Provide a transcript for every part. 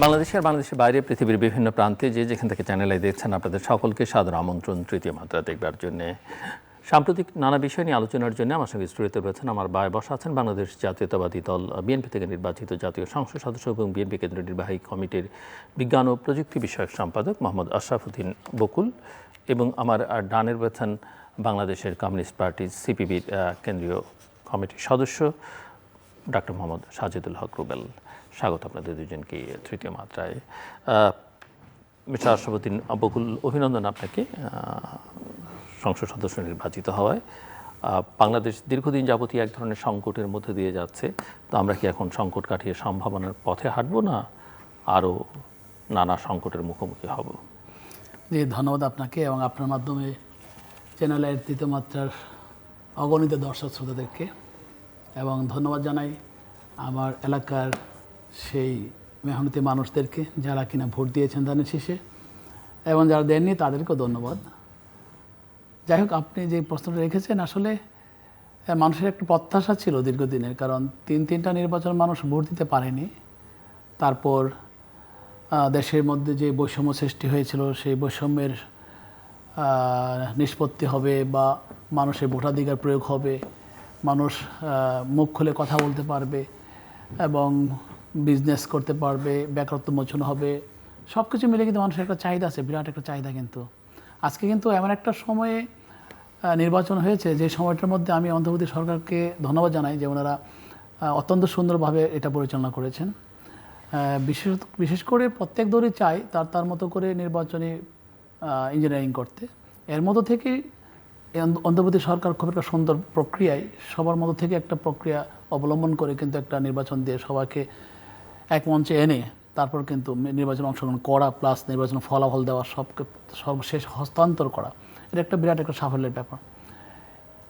বাংলাদেশে আর বাংলাদেশের বাইরে পৃথিবীর বিভিন্ন প্রান্তে যেখান থেকে চ্যানেলে দেখছেন আপনাদের সকলকে সাদর আমন্ত্রণ তৃতীয় মাত্রা দেখবার জন্যে। সাম্প্রতিক নানা বিষয় নিয়ে আলোচনার জন্য আমার সঙ্গে স্টুডিওতে রয়েছেন আমার বায়ে বসা আছেন বাংলাদেশ জাতীয়তাবাদী দল বিএনপি থেকে নির্বাচিত জাতীয় সংসদ সদস্য এবং বিএনপি কেন্দ্রীয় নির্বাহী কমিটির বিজ্ঞান ও প্রযুক্তি বিষয়ক সম্পাদক মোহাম্মদ আশরাফুদ্দিন বকুল এবং আমার ডানের রয়েছেন বাংলাদেশের কমিউনিস্ট পার্টি সিপিবির কেন্দ্রীয় কমিটির সদস্য ডক্টর মোহাম্মদ সাজেদুল হক রুবেল। স্বাগত আপনাদের দুজনকে তৃতীয় মাত্রায়। মিস্টার আশরাফুদ্দিন বকুল, অভিনন্দন আপনাকে সংসদ সদস্য নির্বাচিত হওয়ায়। বাংলাদেশ দীর্ঘদিন যাবতীয় এক ধরনের সংকটের মধ্যে দিয়ে যাচ্ছে, তো আমরা কি এখন সংকট কাটিয়ে সম্ভাবনার পথে হাঁটবো না আরও নানা সংকটের মুখোমুখি হব? জি, ধন্যবাদ আপনাকে এবং আপনার মাধ্যমে চ্যানেলের তৃতীয় মাত্রার অগণিত দর্শক শ্রোতাদেরকে, এবং ধন্যবাদ জানাই আমার এলাকার সেই মেহনতি মানুষদেরকে যারা কিনা ভোট দিয়েছেন ধানের শীষে, এবং যারা দেননি তাদেরকেও ধন্যবাদ। যাই হোক, আপনি যে প্রশ্নটা রেখেছেন, আসলে মানুষের একটা প্রত্যাশা ছিল দীর্ঘদিনের, কারণ তিনটা নির্বাচন মানুষ ভোট দিতে পারেনি। তারপর দেশের মধ্যে যে বৈষম্য সৃষ্টি হয়েছিল, সেই বৈষম্যের নিষ্পত্তি হবে বা মানুষের ভোটাধিকার প্রয়োগ হবে, মানুষ মুখ খুলে কথা বলতে পারবে এবং বিজনেস করতে পারবে, বেকারত্ব মোচন হবে, সব কিছু মিলে কিন্তু মানুষের একটা চাহিদা আছে, বিরাট একটা চাহিদা। কিন্তু আজকে কিন্তু এমন একটা সময়ে নির্বাচন হয়েছে যে সময়টার মধ্যে আমি অন্তর্বর্তী সরকারকে ধন্যবাদ জানাই যে ওনারা অত্যন্ত সুন্দরভাবে এটা পরিচালনা করেছেন। বিশেষ করে প্রত্যেক দলই চায় তার মতো করে নির্বাচনী ইঞ্জিনিয়ারিং করতে। এর মধ্য থেকেই অন্তর্বর্তী সরকার খুব একটা সুন্দর প্রক্রিয়ায় সবার মধ্য থেকে একটা প্রক্রিয়া অবলম্বন করে কিন্তু একটা নির্বাচন দিয়ে সবাইকে এক মঞ্চে এনে তারপর কিন্তু নির্বাচনে অংশগ্রহণ করা, প্লাস নির্বাচন ফলাফল দেওয়া, সর্বশেষ হস্তান্তর করা, এটা একটা বিরাট একটা সাফল্যের ব্যাপার।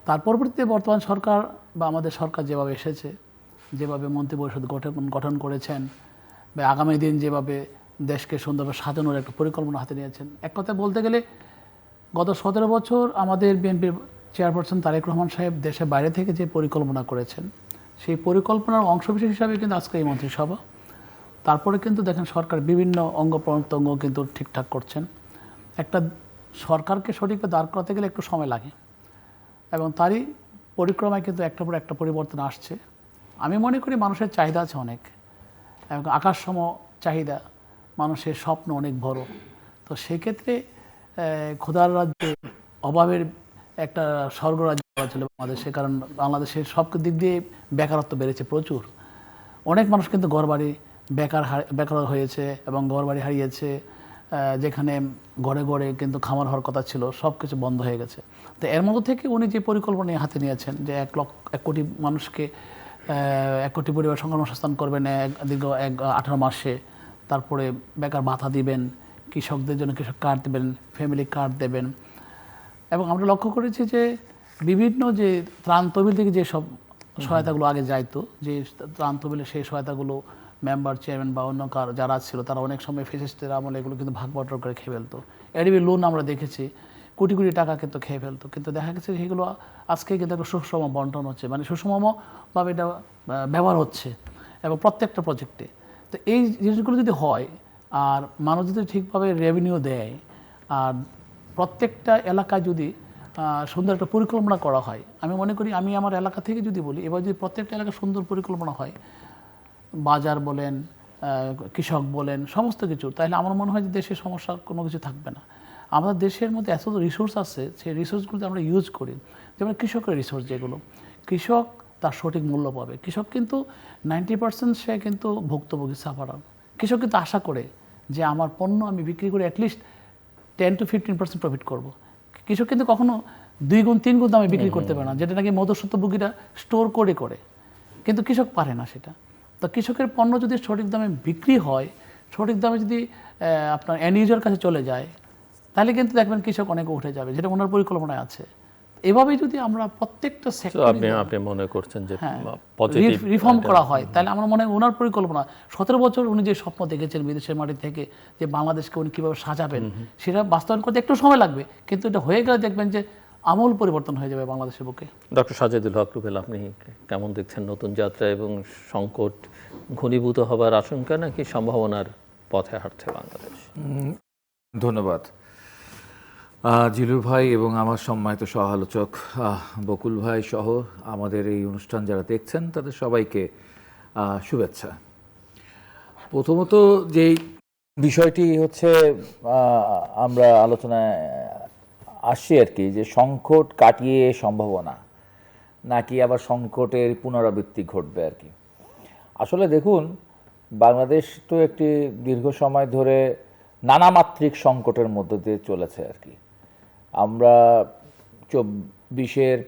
তার পরবর্তীতে বর্তমান সরকার বা আমাদের সরকার যেভাবে এসেছে, যেভাবে মন্ত্রিপরিষদ গঠন করেছেন, বা আগামী দিন যেভাবে দেশকে সুন্দরভাবে সাজানোর একটা পরিকল্পনা হাতে নিয়েছেন, এক কথায় বলতে গেলে গত 17 বছর আমাদের বিএনপির চেয়ারপারসন তারেক রহমান সাহেব দেশের বাইরে থেকে যে পরিকল্পনা করেছেন, সেই পরিকল্পনার অংশবিশেষ হিসাবে কিন্তু আজকে এই মন্ত্রিসভা। তারপরে কিন্তু দেখেন সরকার বিভিন্ন অঙ্গ প্রত্যঙ্গ কিন্তু ঠিকঠাক করছেন। একটা সরকারকে সঠিকভাবে দাঁড় করাতে গেলে একটু সময় লাগে, এবং তারই পরিক্রমায় কিন্তু একটার পর একটা পরিবর্তন আসছে। আমি মনে করি মানুষের চাহিদা আছে অনেক, এবং আকাশসম চাহিদা, মানুষের স্বপ্ন অনেক বড়। তো সেক্ষেত্রে খোদার রাজ্যে অভাবের একটা স্বর্গরাজ্য ছিল বাংলাদেশে, কারণ বাংলাদেশের সব দিক দিয়ে বেকারত্ব বেড়েছে প্রচুর। অনেক মানুষ কিন্তু ঘরবাড়ি বেকার হয়েছে এবং ঘরবাড়ি হারিয়েছে। যেখানে ঘরে ঘরে কিন্তু খামার হওয়ার কথা ছিল, সব কিছু বন্ধ হয়ে গেছে। তো এর মধ্যে থেকে উনি যে পরিকল্পনা হাতে নিয়েছেন যে 1 কোটি মানুষকে 1 কোটি পরিবার সংস্থান করবেন দীর্ঘ 18 মাসে, তারপরে বেকার ভাতা দিবেন, কৃষকদের জন্য কৃষক কার্ড দেবেন, ফ্যামিলি কার্ড দেবেন। এবং আমরা লক্ষ্য করেছি যে বিভিন্ন যে ত্রাণ তহবিল থেকে যে সব সহায়তাগুলো আগে যাইতো, যে ত্রাণ তহবিলে সেই সহায়তাগুলো মেম্বার, চেয়ারম্যান বা অন্য যারা ছিল তারা অনেক সময় ফেসিস্টের আমলে এগুলো কিন্তু ভাগ বটর করে খেয়ে ফেলতো। এডিবি লোন আমরা দেখেছি কোটি কোটি টাকা কিন্তু খেয়ে ফেলতো, কিন্তু দেখা গেছে সেগুলো আজকে কিন্তু একটা সুষম বন্টন হচ্ছে, মানে সুষমভাবে এটা ব্যবহার হচ্ছে এবং প্রত্যেকটা প্রজেক্টে। তো এই জিনিসগুলো যদি হয় আর মানুষ যদি ঠিকভাবে রেভিনিউ দেয় আর প্রত্যেকটা এলাকায় যদি সুন্দর একটা পরিকল্পনা করা হয়, আমি মনে করি, আমি আমার এলাকা থেকে যদি বলি, এবার যদি প্রত্যেকটা এলাকায় সুন্দর পরিকল্পনা হয়, বাজার বলেন, কৃষক বলেন, সমস্ত কিছু, তাহলে আমার মনে হয় যে দেশের সমস্যা কোনো কিছু থাকবে না। আমাদের দেশের মধ্যে এত রিসোর্স আছে, সেই রিসোর্সগুলো আমরা ইউজ করি। যেমন কৃষকের রিসোর্স যেগুলো, কৃষক তার সঠিক মূল্য পাবে। কৃষক কিন্তু 90% সে কিন্তু ভুক্তভোগী, সাফারার। কৃষক কিন্তু আশা করে যে আমার পণ্য আমি বিক্রি করে অ্যাটলিস্ট 10 to 15% প্রফিট করব। কৃষক কিন্তু কখনো 2 গুণ 3 গুণ দামে বিক্রি করতে পারে না, যেটা নাকি মধ্যস্বত্বভোগীরা স্টোর করে। কিন্তু কৃষক পারে না সেটা। তো কৃষকের পণ্য যদি সঠিক দামে বিক্রি হয়, সঠিক দামে যদি আপনার এন্ড ইউজার কাছে চলে যায়, তাহলে কিন্তু দেখবেন কৃষক অনেক উঠে যাবে, যেটা ওনার পরিকল্পনায় আছে। এভাবেই যদি আমরা প্রত্যেকটা সেক্টরে আপনি মনে করছেন যে রিফর্ম করা হয়, তাহলে আমার মনে হয় ওনার পরিকল্পনা 17 বছর উনি যে স্বপ্ন দেখেছেন বিদেশের মাটি থেকে যে বাংলাদেশকে উনি কীভাবে সাজাবেন, সেটা বাস্তবায়ন করতে একটু সময় লাগবে, কিন্তু এটা হয়ে গেলে দেখবেন যে আমূল পরিবর্তন হয়ে যাবে বাংলাদেশের বুকে। ডক্টর সাজেদুল হক রুবেল, আপনি কেমন দেখছেন নতুন যাত্রা এবং সংকট ঘনীভূত হবার আশঙ্কা নাকি সম্ভাবনার পথে হাঁটছে বাংলাদেশ? ধন্যবাদ জিলুর ভাই এবং আমার সম্মানিত সহ আলোচক বকুল ভাই সহ আমাদের এই অনুষ্ঠান যারা দেখছেন তাদের সবাইকে শুভেচ্ছা। প্রথমত যেই বিষয়টি হচ্ছে আমরা আলোচনায় আসছি আর কি, যে সংকট কাটিয়ে সম্ভাবনা নাকি আবার সংকটের পুনরাবৃত্তি ঘটবে আর কি। আসলে দেখুন, বাংলাদেশ তো একটি দীর্ঘ সময় ধরে নানামাত্রিক সংকটের মধ্য দিয়ে চলেছে আর কি। আমরা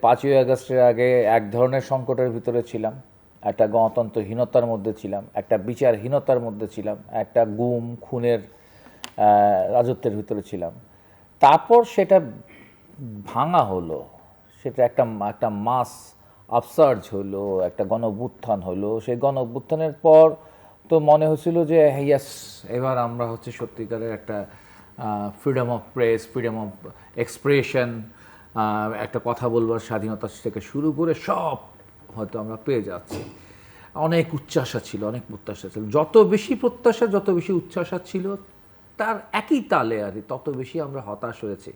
5ই আগস্টের আগে এক ধরনের সংকটের ভিতরে ছিলাম, একটা গণতন্ত্রহীনতার মধ্যে ছিলাম, একটা বিচারহীনতার মধ্যে ছিলাম, একটা গুম খুনের রাজত্বের ভিতরে ছিলাম। তারপর সেটা ভাঙা হলো, সেটা একটা মাস আপসার্জ হলো, একটা গণ-অভ্যুত্থান হলো। সেই গণ-অভ্যুত্থানের পর তো মনে হচ্ছিল যে ইয়াস, এবার আমরা হচ্ছে সত্যিকারের একটা freedom of press, freedom of expression, একটা কথা বলবার স্বাধীনতা থেকে শুরু করে সব হয়তো আমরা পেয়ে যাচ্ছি। অনেক উচ্চাশা ছিল, অনেক প্রত্যাশা ছিল। যত বেশি প্রত্যাশা, যত বেশি উচ্চাশা ছিল, তার একই তালে আর তত বেশি আমরা হতাশ হয়েছি,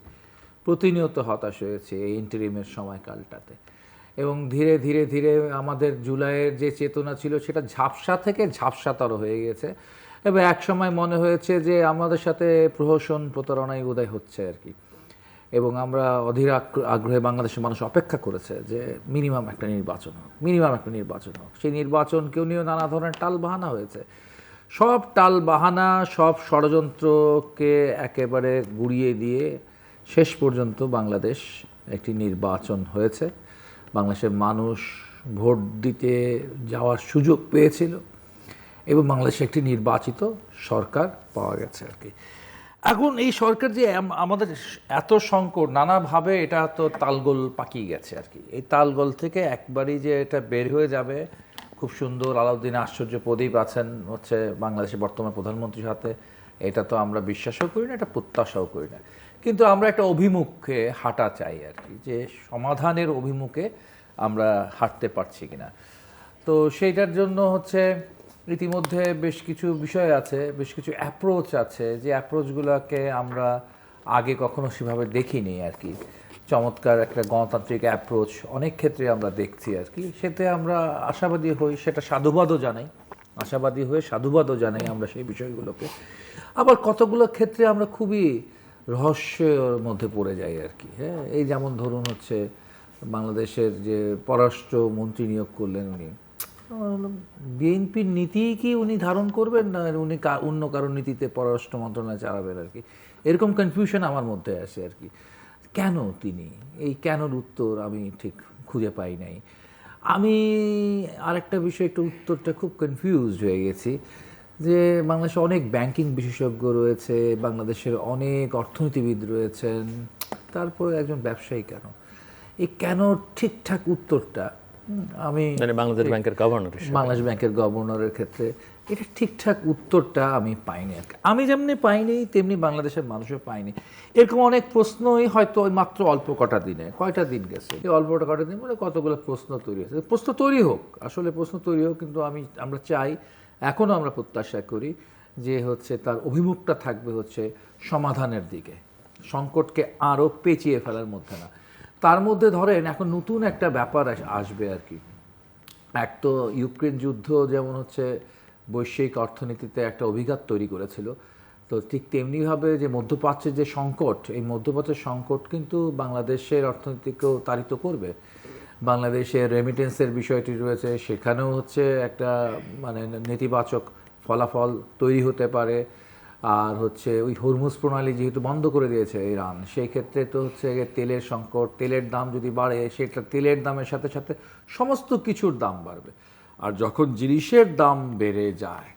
প্রতিনিয়ত হতাশ হয়েছে এই ইন্টারিমের সময়কালটাতে। এবং ধীরে ধীরে ধীরে আমাদের জুলাইয়ের যে চেতনা ছিল সেটা ঝাপসা থেকে ঝাপসাতর হয়ে গেছে। এবং এক সময় মনে হয়েছে যে আমাদের সাথে প্রহসন প্রতারণাই বোধহয় হচ্ছে আর কি। এবং আমরা অধীর আগ্রহে বাংলাদেশের মানুষ অপেক্ষা করেছে যে মিনিমাম একটা নির্বাচন হোক, মিনিমাম একটা নির্বাচন হোক। সেই নির্বাচনকেও নিয়েও নানা ধরনের টালবাহানা হয়েছে। সব টালবাহানা, সব ষড়যন্ত্রকে একেবারে গুড়িয়ে দিয়ে শেষ পর্যন্ত বাংলাদেশ একটি নির্বাচন হয়েছে। বাংলাদেশের মানুষ ভোট দিতে যাওয়ার সুযোগ পেয়েছিল এবং বাংলাদেশে একটি নির্বাচিত সরকার পাওয়া গেছে আর কি। এখন এই সরকার যে আমাদের এত সংকট, নানাভাবে এটা তো তালগোল পাকিয়ে গেছে আর কি। এই তালগোল থেকে একবারই যে এটা বের হয়ে যাবে খুব সুন্দর, আলাউদ্দিন আশ্চর্য প্রদীপ আছেন হচ্ছে বাংলাদেশের বর্তমান প্রধানমন্ত্রীর হাতে, এটা তো আমরা বিশ্বাসও করি না, এটা প্রত্যাশাও করি না। কিন্তু আমরা একটা অভিমুখে হাঁটা চাই আর কি, যে সমাধানের অভিমুখে আমরা হাঁটতে পারছি কিনা। তো সেইটার জন্য হচ্ছে ইতিমধ্যে বেশ কিছু বিষয় আছে, বেশ কিছু অ্যাপ্রোচ আছে, যে অ্যাপ্রোচগুলোকে আমরা আগে কখনো সেভাবে দেখিনি আর কি। চমৎকার একটা গণতান্ত্রিক অ্যাপ্রোচ অনেক ক্ষেত্রে আমরা দেখছি আর কি। সেতে আমরা আশাবাদী হই, সেটা সাধুবাদও জানাই, আশাবাদী হয়ে সাধুবাদও জানাই আমরা সেই বিষয়গুলোকে। আবার কতগুলো ক্ষেত্রে আমরা খুবই রহস্যের মধ্যে পড়ে যাই আর কি। হ্যাঁ, এই যেমন ধরুন হচ্ছে বাংলাদেশের যে পররাষ্ট্রমন্ত্রী নিয়োগ করলেন, উনি বিএনপির নীতি কি উনি ধারণ করবেন, না উনি অন্য কারো নীতিতে পররাষ্ট্র মন্ত্রণালয় চালাবেন আর কি। এরকম কনফিউশন আমার মধ্যে আসে আর কি। কেন তিনি, এই কেনর উত্তর আমি ঠিক খুঁজে পাই নাই। আমি আরেকটা বিষয়, একটু উত্তরটা খুব কনফিউজড হয়ে গেছি, যে বাংলাদেশে অনেক ব্যাংকিং বিশেষজ্ঞ রয়েছে, বাংলাদেশের অনেক অর্থনীতিবিদ রয়েছেন, তারপরে একজন ব্যবসায়ী কেন? এই কেন ঠিকঠাক উত্তরটা আমি বাংলাদেশ ব্যাংকের গভর্নর, বাংলাদেশ ব্যাংকের গভর্নরের ক্ষেত্রে এটা ঠিকঠাক উত্তরটা আমি পাইনি আর কি। আমি যেমনি পাইনি তেমনি বাংলাদেশের মানুষও পায়নি। এরকম অনেক প্রশ্নই হয়তো ওই মাত্র অল্প কটা দিনে, কয়টা দিন গেছে, এই অল্প কটা দিন মানে কতগুলো প্রশ্ন তৈরি হয়েছে। প্রশ্ন তৈরি হোক, আসলে প্রশ্ন তৈরি হোক, কিন্তু আমরা চাই, এখনও আমরা প্রত্যাশা করি যে হচ্ছে তার অভিমুখটা থাকবে হচ্ছে সমাধানের দিকে, সংকটকে আরও পেঁচিয়ে ফেলার মধ্যে না। তার মধ্যে ধরেন এখন নতুন একটা ব্যাপার আসবে আর কি। এক তো ইউক্রেন যুদ্ধ যেমন হচ্ছে বৈশ্বিক অর্থনীতিতে একটা অভিঘাত তৈরি করেছিল, তো ঠিক তেমনিভাবে যে মধ্যপ্রাচ্যের যে সংকট, এই মধ্যপ্রাচ্যের সংকট কিন্তু বাংলাদেশের অর্থনীতিকেও তাড়িত করবে। বাংলাদেশের রেমিটেন্সের বিষয়টি রয়েছে, সেখানেও হচ্ছে একটা মানে নেতিবাচক ফলাফল তৈরি হতে পারে। আর হচ্ছে ওই হরমুজ প্রণালী যেহেতু বন্ধ করে দিয়েছে ইরান, সেই ক্ষেত্রে তো হচ্ছে তেলের সংকট, তেলের দাম যদি বাড়ে, সেটা তেলের দামের সাথে সাথে সমস্ত কিছুর দাম বাড়বে। আর যখন জিনিসের দাম বেড়ে যায়,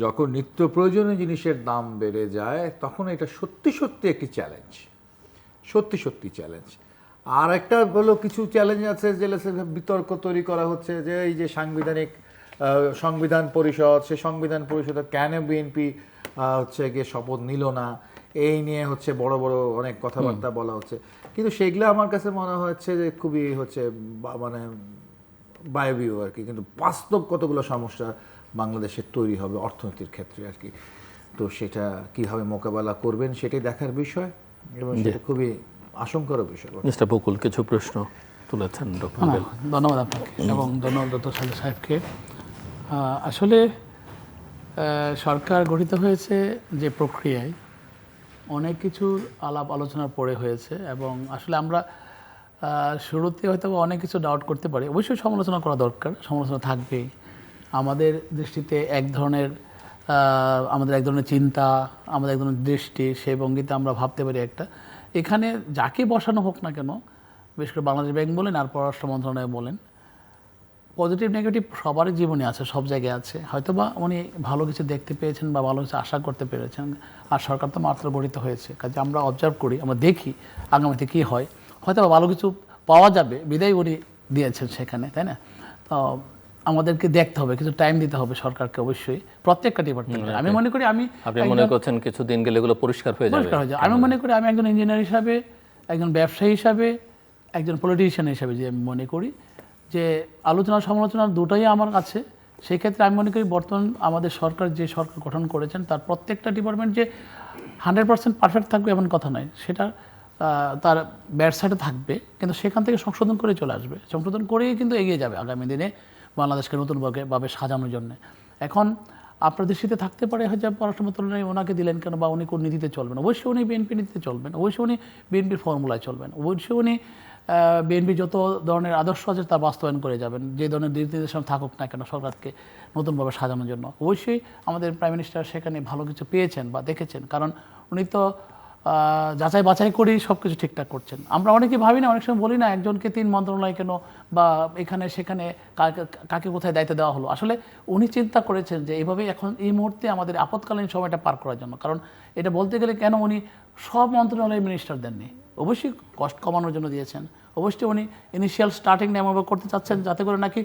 যখন নিত্য প্রয়োজনীয় জিনিসের দাম বেড়ে যায়, তখন এটা সত্যি সত্যি একটি চ্যালেঞ্জ, সত্যি সত্যি চ্যালেঞ্জ। আর একটা হলো কিছু চ্যালেঞ্জ আছে, যে বিতর্ক তৈরি করা হচ্ছে যে এই যে সংবিধান পরিষদ, সে সংবিধান পরিষদে কেন বিএনপি হচ্ছে গিয়ে শপথ নিল না, এই নিয়ে হচ্ছে বড় বড় অনেক কথাবার্তা বলা হচ্ছে। কিন্তু সেগুলো আমার কাছে মনে হচ্ছে যে খুবই হচ্ছে মানে বায়বীয় আর কি। কিন্তু বাস্তব কতগুলো সমস্যা বাংলাদেশের তৈরি হবে অর্থনীতির ক্ষেত্রে আর কি। তো সেটা কিভাবে মোকাবেলা করবেন সেটাই দেখার বিষয়, এবং সেটা খুবই আশঙ্কার বিষয়। মিস্টার বকুল কিছু প্রশ্ন তুলেছেন ডক্টর রুবেল। ধন্যবাদ আপনাকে এবং ধন্যবাদ ডক্টর সালেহ সাহেবকে। আসলে সরকার গঠিত হয়েছে যে প্রক্রিয়ায় অনেক কিছুর আলাপ আলোচনার পরে হয়েছে, এবং আসলে আমরা শুরুতে হয়তো অনেক কিছু ডাউট করতে পারি। অবশ্যই সমালোচনা করা দরকার, সমালোচনা থাকবেই। আমাদের দৃষ্টিতে এক ধরনের আমাদের এক ধরনের চিন্তা, আমাদের এক ধরনের দৃষ্টি, সেই ভঙ্গিতে আমরা ভাবতে পারি একটা। এখানে যাকে বসানো হোক না কেন, বিশেষ করে বাংলাদেশ ব্যাংক বলেন আর পররাষ্ট্র মন্ত্রণালয় বলেন, পজিটিভ নেগেটিভ সবারই জীবনে আছে, সব জায়গায় আছে। হয়তোবা উনি ভালো কিছু দেখতে পেয়েছেন বা ভালো কিছু আশা করতে পেরেছেন, আর সরকার তো মাত্র গঠিত হয়েছে। কাজে আমরা অবজার্ভ করি, আমরা দেখি আগামীতে কী হয়। হয়তো ভালো কিছু পাওয়া যাবে বিদায় উনি দিয়েছেন সেখানে, তাই না? তো আমাদেরকে দেখতে হবে, কিছু টাইম দিতে হবে সরকারকে, অবশ্যই প্রত্যেকটা ডিপার্টমেন্টে। আমি মনে করি আপনি মনে করছেন কিছুদিন গেলে এগুলো পরিষ্কার হয়ে যাবে? আমি মনে করি আমি একজন ইঞ্জিনিয়ার হিসাবে, একজন ব্যবসায়ী হিসাবে, একজন পলিটিশিয়ান হিসাবে যে আমি মনে করি যে আলোচনা সমালোচনা দুটোই আমার কাছে। সেই ক্ষেত্রে আমি মনে করি বর্তমান আমাদের সরকার যে সরকার গঠন করেছেন তার প্রত্যেকটা ডিপার্টমেন্ট যে 100% পারফেক্ট থাকবে এমন কথা নয়, সেটা তার ব্যাড সাইডে থাকবে, কিন্তু সেখান থেকে সংশোধন করে চলে আসবে, সংশোধন করেই কিন্তু এগিয়ে যাবে আগামী দিনে বাংলাদেশকে নতুনভাবে সাজানোর জন্য। এখন আপনার দৃষ্টিতে থাকতে পারে হয়তো পররাষ্ট্র মন্ত্রণালয় ওনাকে দিলেন কেন, বা উনি কোন নীতিতে চলবেন। অবশ্যই উনি বিএনপি নীতিতে চলবেন, অবশ্যই উনি বিএনপির ফর্মুলায় চলবেন, অবশ্যই উনি বিএনপি যত ধরনের আদর্শ আছে তা বাস্তবায়ন করে যাবেন, যে ধরনের নির্দেশনা থাকুক না কেন সরকারকে নতুনভাবে সাজানোর জন্য। অবশ্যই আমাদের প্রাইম মিনিস্টার সেখানে ভালো কিছু পেয়েছেন বা দেখেছেন, কারণ উনি তো যাচাই বাছাই করেই সব কিছু ঠিকঠাক করছেন। আমরা অনেকে ভাবি না, অনেক সময় বলি না একজনকে 3 মন্ত্রণালয় কেন, বা এখানে সেখানে কাকে কোথায় দায়িত্ব দেওয়া হলো। আসলে উনি চিন্তা করেছেন যে এইভাবেই এখন এই মুহূর্তে আমাদের আপৎকালীন সময়টা পার করার জন্য। কারণ এটা বলতে গেলে কেন উনি সব মন্ত্রণালয়ের মিনিস্টার দেননি, অবশ্যই কষ্ট কমানোর জন্য দিয়েছেন। অবশ্যই উনি ইনিশিয়াল স্টার্টিং এমন করতে চাচ্ছেন যাতে করে নাকি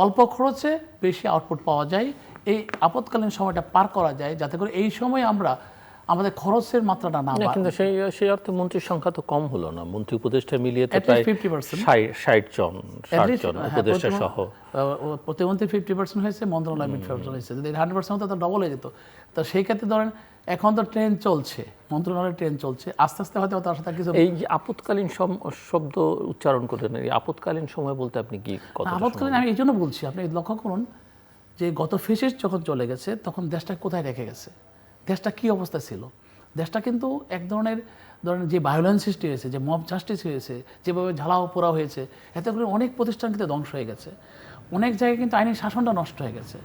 অল্প খরচে বেশি আউটপুট পাওয়া যায়, এই আপৎকালীন সময়টা পার করা যায়, যাতে করে এই সময় আমরা আমাদের খরচের মাত্রাটা না বাড়ে। কিন্তু সেই অর্থে মন্ত্রীর সংখ্যা তো কম হলো না, মন্ত্রী উপদেষ্টা মিলিয়ে তো প্রায় 50% 60 জন উপদেষ্টা সহ প্রতিমন্ত্রী 50% হয়েছে, মন্ত্রণালয় 50% হয়েছে। যদি 100% হতো তো ডবল হয়ে যেত। তো সেই ক্ষেত্রে ধরেন এখন তো ট্রেন চলছে, মন্ত্রণালয়ের ট্রেন চলছে, আস্তে আস্তে হয়তো তার সাথে কিছু। এই যে আপৎকালীন শব্দ উচ্চারণ করেন, এই আপৎকালীন সময় বলতে আপনি কি কথা? আপৎকালীন আমি এই জন্য বলছি, আপনি লক্ষ্য করুন যে গত ফেসিস যখন চলে গেছে তখন দেশটা কোথায় রেখে গেছে, দেশটা কী অবস্থা ছিল। দেশটা কিন্তু এক ধরনের যে ভায়োলেন্স সৃষ্টি হয়েছে, যে মব জাস্টিস হয়েছে, যেভাবে ঝালাও পোড়া হয়েছে, এতে করে অনেক প্রতিষ্ঠান কিন্তু ধ্বংস হয়ে গেছে, অনেক জায়গায় কিন্তু আইনি শাসনটা নষ্ট হয়ে গেছে,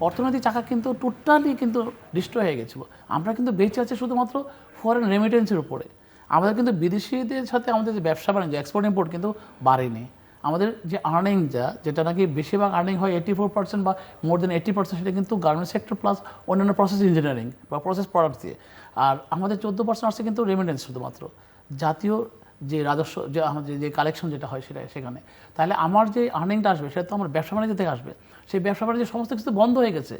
অর্থনৈতিক চাকা কিন্তু টোটালি কিন্তু ডিস্ট্রয় হয়ে গেছিলো। আমরা কিন্তু বেঁচে আছি শুধুমাত্র ফরেন রেমিটেন্সের উপরে। আমাদের কিন্তু বিদেশিদের সাথে আমাদের যে ব্যবসা বাণিজ্য এক্সপোর্ট ইম্পোর্ট কিন্তু বাড়েনি। আমাদের যে আর্নিং যেটা নাকি বেশিরভাগ আর্নিং হয় 84% বা মোর দেন 80%, সেটা কিন্তু গার্মেন্টস সেক্টর প্লাস অন্যান্য প্রসেস ইঞ্জিনিয়ারিং বা প্রসেস প্রোডাক্ট দিয়ে। আর আমাদের 14% আসছে কিন্তু রেমিটেন্স, শুধুমাত্র জাতীয় যে রাজস্ব, যে আমাদের যে কালেকশন যেটা হয় সেটা সেখানে। তাহলে আমার যে আর্নিংটা আসবে সেটা তো আমার ব্যবসা বাণিজ্য থেকে আসবে। সেই ব্যবসা বাণিজ্য সমস্ত কিছু বন্ধ হয়ে গেছে।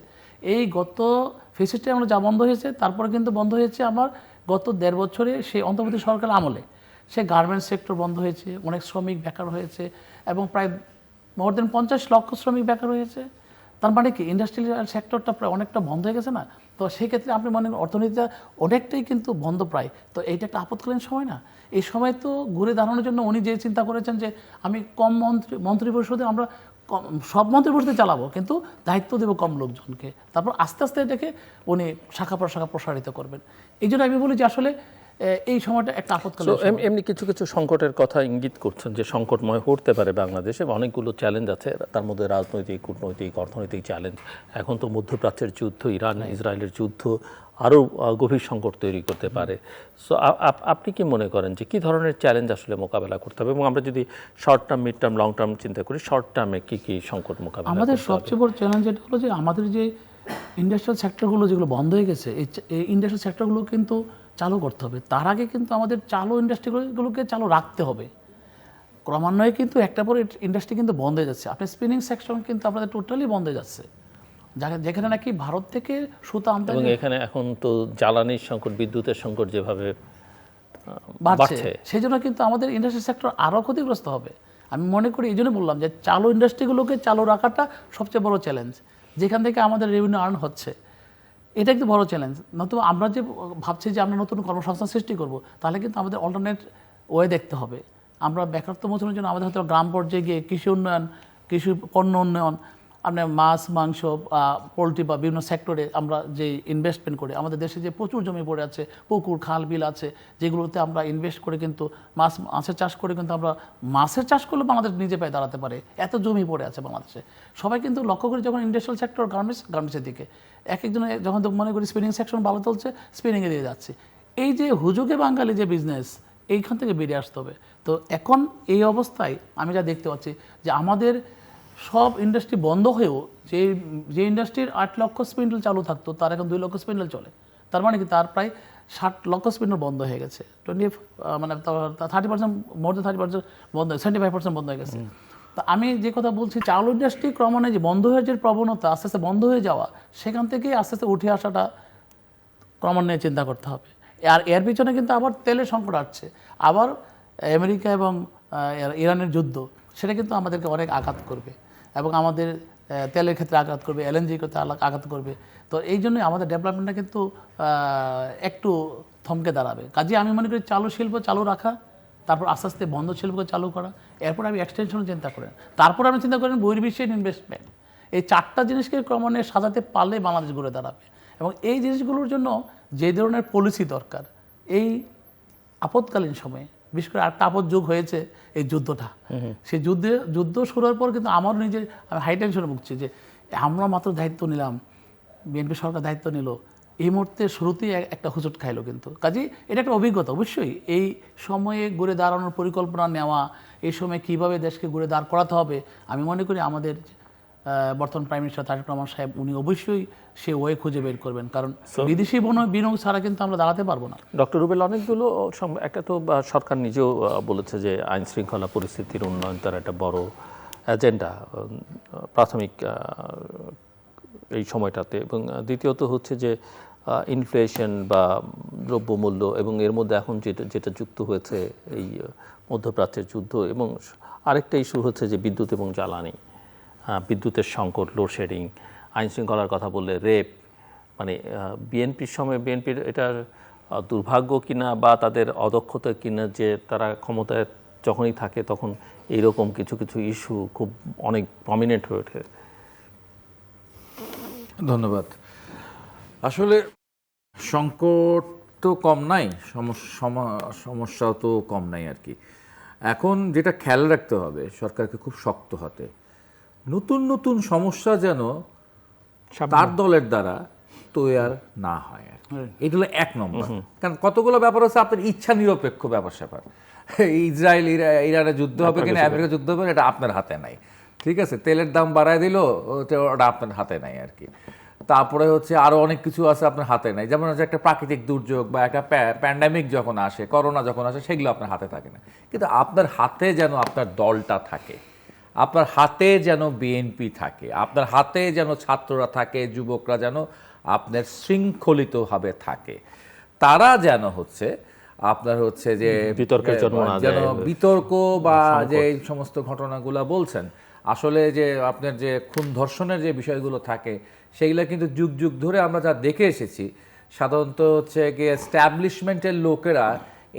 এই গত ফেসিসটা আমরা যা বন্ধ হয়েছে, তারপরে কিন্তু বন্ধ হয়েছে আমার গত 1.5 বছরে সেই অন্তর্বর্তী সরকার আমলে। সে গার্মেন্টস সেক্টর বন্ধ হয়েছে, অনেক শ্রমিক বেকার হয়েছে, এবং প্রায় মোর দেন 50 লক্ষ শ্রমিক বেকার হয়েছে। তার মানে কি ইন্ডাস্ট্রিয়াল সেক্টরটা প্রায় অনেকটা বন্ধ হয়ে গেছে না? তো সেই ক্ষেত্রে আপনি মনে করেন অর্থনীতিটা অনেকটাই কিন্তু বন্ধ প্রায়। তো এইটা একটা আপৎকালীন সময় না? এই সময় তো ঘুরে দাঁড়ানোর জন্য উনি যে চিন্তা করেছেন যে আমি কম মন্ত্রী পরিষদে আমরা সব মন্ত্রী পরিষদে চালাবো, কিন্তু দায়িত্ব দেবো কম লোকজনকে, তারপর আস্তে আস্তে এটাকে উনি শাখা প্রশাখা প্রসারিত করবেন। এই জন্য আমি বলি যে আসলে এই সময়টা একটা আপৎকালীন। এমনি কিছু কিছু সংকটের কথা ইঙ্গিত করছেন যে সংকটময় হতে পারে বাংলাদেশে, অনেকগুলো চ্যালেঞ্জ আছে, তার মধ্যে রাজনৈতিক, কূটনৈতিক, অর্থনৈতিক চ্যালেঞ্জ। এখন তো মধ্যপ্রাচ্যের যুদ্ধ, ইরান ইসরায়েলের যুদ্ধ আরও গভীর সংকট তৈরি করতে পারে। সো আপনি কি মনে করেন যে কী ধরনের চ্যালেঞ্জ আসলে মোকাবেলা করতে হবে, এবং আমরা যদি short term, mid term, long term চিন্তা করি, শর্ট টার্মে কী কী সংকট মোকাবেলা? আমাদের সবচেয়ে বড় চ্যালেঞ্জ এটা হলো যে আমাদের যে ইন্ডাস্ট্রিয়াল সেক্টরগুলো যেগুলো বন্ধ হয়ে গেছে, এই ইন্ডাস্ট্রিয়াল সেক্টরগুলো কিন্তু চালু করতে হবে। তার আগে কিন্তু আমাদের চালু ইন্ডাস্ট্রিগুলোকে চালু রাখতে হবে। ক্রমান্বয়ে কিন্তু একটা পর ইন্ডাস্ট্রি কিন্তু বন্ধ হয়ে যাচ্ছে। আপনার স্পিনিং সেকশন কিন্তু আপনাদের টোটালি বন্ধ হয়ে যাচ্ছে, যেখানে নাকি ভারত থেকে সুতা আনতে। এবং এখানে এখন তো জ্বালানির সংকট, বিদ্যুতের সংকট যেভাবে বাড়ছে, সেই জন্য কিন্তু আমাদের ইন্ডাস্ট্রি সেক্টর আরও ক্ষতিগ্রস্ত হবে। আমি মনে করি এই জন্য বললাম যে চালু ইন্ডাস্ট্রিগুলোকে চালু রাখাটা সবচেয়ে বড় চ্যালেঞ্জ, যেখান থেকে আমাদের রেভিনিউ আর্ন হচ্ছে। এটা একটু বড় চ্যালেঞ্জ। নতুবা আমরা যে ভাবছি যে আমরা নতুন কর্মসংস্থান সৃষ্টি করব, তাহলে কিন্তু আমাদের অল্টারনেট ওয়ে দেখতে হবে। আমরা বেকারত্ব মোচনের জন্য আমাদের হয়তো গ্রাম পর্যায়ে গিয়ে কৃষি উন্নয়ন, কৃষি পণ্য উন্নয়ন, আপনার মাছ, মাংস, পোলট্রি বা বিভিন্ন সেক্টরে আমরা যে ইনভেস্টমেন্ট করে, আমাদের দেশে যে প্রচুর জমি পড়ে আছে, পুকুর খাল বিল আছে, যেগুলোতে আমরা ইনভেস্ট করে কিন্তু মাছের চাষ করে কিন্তু আমরা মাছের চাষ করলে বাংলাদেশ নিজে পায়ে দাঁড়াতে পারে। এত জমি পড়ে আছে বাংলাদেশে। সবাই কিন্তু লক্ষ্য করি যখন ইন্ডাস্ট্রিয়াল সেক্টর, গার্মেন্টসের দিকে এক একজনে যখন মনে করি স্পিনিং সেকশন ভালো চলছে, স্পিনিংয়ে দিয়ে যাচ্ছে। এই যে হুজুগে বাঙালি যে বিজনেস, এইখান থেকে বেরিয়ে আসতে হবে। তো এখন এই অবস্থায় আমি যা দেখতে পাচ্ছি যে আমাদের সব ইন্ডাস্ট্রি বন্ধ হয়েও যে ইন্ডাস্ট্রির 8 লক্ষ স্পিন্ডল চালু থাকতো, তার এখন 2 লক্ষ স্পিন্ডল চলে। তার মানে কি, তার প্রায় 60 লক্ষ স্পিন্ডল বন্ধ হয়ে গেছে। 30%, মোর দেন 30% বন্ধ, 75% বন্ধ হয়ে গেছে। তো আমি যে কথা বলছি, চালু ইন্ডাস্ট্রি ক্রমান্বয়ে যে বন্ধ হয়ে যাওয়ার প্রবণতা, আস্তে আস্তে বন্ধ হয়ে যাওয়া, সেখান থেকেই আস্তে আস্তে উঠে আসাটা ক্রমান্বয়ে চিন্তা করতে হবে। আর এর পিছনে কিন্তু আবার তেলের সংকট আসছে, আবার আমেরিকা এবং ইরানের যুদ্ধ, সেটা কিন্তু আমাদেরকে অনেক আঘাত করবে এবং আমাদের তেলের ক্ষেত্রে আঘাত করবে, এলএনজির ক্ষেত্রে আঘাত করবে। তো এই জন্যই আমাদের ডেভেলপমেন্টটা কিন্তু একটু থমকে দাঁড়াবে। কাজে আমি মনে করি চালু শিল্প চালু রাখা, তারপর আস্তে আস্তে বন্ধ শিল্পকে চালু করা, এরপর আমি এক্সটেনশনও চিন্তা করেন, তারপর আমি চিন্তা করেন বহির্বিশ্বের ইনভেস্টমেন্ট। এই 4টা জিনিসকে ক্রমান্বয়ে সাজাতে পারলে বাংলাদেশ ঘুরে দাঁড়াবে। এবং এই জিনিসগুলোর জন্য যে ধরনের পলিসি দরকার, এই আপৎকালীন সময়ে, বিশেষ করে একটা আপদ যুগ হয়েছে এই যুদ্ধটা, সেই যুদ্ধ শুরু হওয়ার পর কিন্তু আমার আমি হাই টেনশনে ভুগছি যে আমরা মাত্র দায়িত্ব নিলাম, বিএনপি সরকার দায়িত্ব নিল, এই মুহূর্তে শুরুতেই একটা হুচট খাইলো। কিন্তু কাজেই এটা একটা অভিজ্ঞতা। অবশ্যই এই সময়ে ঘুরে দাঁড়ানোর পরিকল্পনা নেওয়া, এই সময় কীভাবে দেশকে ঘুরে দাঁড় করাতে হবে, আমি মনে করি আমাদের বর্তমান প্রাইম মিনিস্টার তারেক রহমান সাহেব, উনি অবশ্যই সে ওয়ে খুঁজে বের করবেন। কারণ বিদেশি বিনিয়োগ ছাড়া কিন্তু আমরা দাঁড়াতে পারবো না। ডক্টর রুবেল, অনেকগুলো একটা তো সরকার নিজেও বলেছে যে আইন শৃঙ্খলা পরিস্থিতির উন্নয়ন তার একটা বড় এজেন্ডা প্রাথমিক এই সময়টাতে, এবং দ্বিতীয়ত হচ্ছে যে ইনফ্লেশন বা দ্রব্যমূল্য, এবং এর মধ্যে এখন যেটা যুক্ত হয়েছে এই মধ্যপ্রাচ্যের যুদ্ধ, এবং আরেকটা ইস্যু হচ্ছে যে বিদ্যুৎ এবং জ্বালানি, বিদ্যুতের সংকট, লোডশেডিং, আইন শৃঙ্খলার কথা বললে রেপ, মানে বিএনপির সময় বিএনপির এটার দুর্ভাগ্য কিনা বা তাদের অদক্ষতা কিনা যে তারা ক্ষমতায় যখনই থাকে তখন এইরকম কিছু কিছু ইস্যু খুব অনেক প্রমিনেন্ট হয়ে ওঠে। ধন্যবাদ। আসলে সংকট তো কম নাই, সমস্যাও তো কম নাই আর কি। এখন যেটা খেয়াল রাখতে হবে সরকারকে খুব শক্ত হাতে, নতুন নতুন সমস্যা যেন তার দলের দ্বারা তৈরি না হয় আর কি। এটা হলো 1 নম্বর। কারণ কতগুলো ব্যাপার হচ্ছে আপনার ইচ্ছা নিরপেক্ষ ব্যাপার স্যাপার। ইসরায়েল ইরানের যুদ্ধ হবে কিনা, আমেরিকা যুদ্ধ হবে, এটা আপনার হাতে নাই। ঠিক আছে, তেলের দাম বাড়ায় দিল, ওটা আপনার হাতে নাই আর কি। তারপরে হচ্ছে আরও অনেক কিছু আছে আপনার হাতে নাই, যেমন হচ্ছে একটা প্রাকৃতিক দুর্যোগ বা একটা প্যান্ডামিক যখন আসে, করোনা যখন আসে, সেগুলো আপনার হাতে থাকে না। কিন্তু আপনার হাতে যেন আপনার দলটা থাকে, আপনার হাতে যেন বিএনপি থাকে, আপনার হাতে যেন ছাত্ররা থাকে, যুবকরা যেন আপনার শৃঙ্খলিতভাবে থাকে, তারা যেন হচ্ছে আপনার হচ্ছে যে বিতর্কের জন্ম না দেয়, যেন বিতর্ক বা যে এই সমস্ত ঘটনাগুলো বলছেন, আসলে যে আপনার যে খুন ধর্ষণের যে বিষয়গুলো থাকে, সেইগুলো কিন্তু যুগ যুগ ধরে আমরা যা দেখে এসেছি, সাধারণত হচ্ছে গিয়ে এস্টাবলিশমেন্টের লোকেরা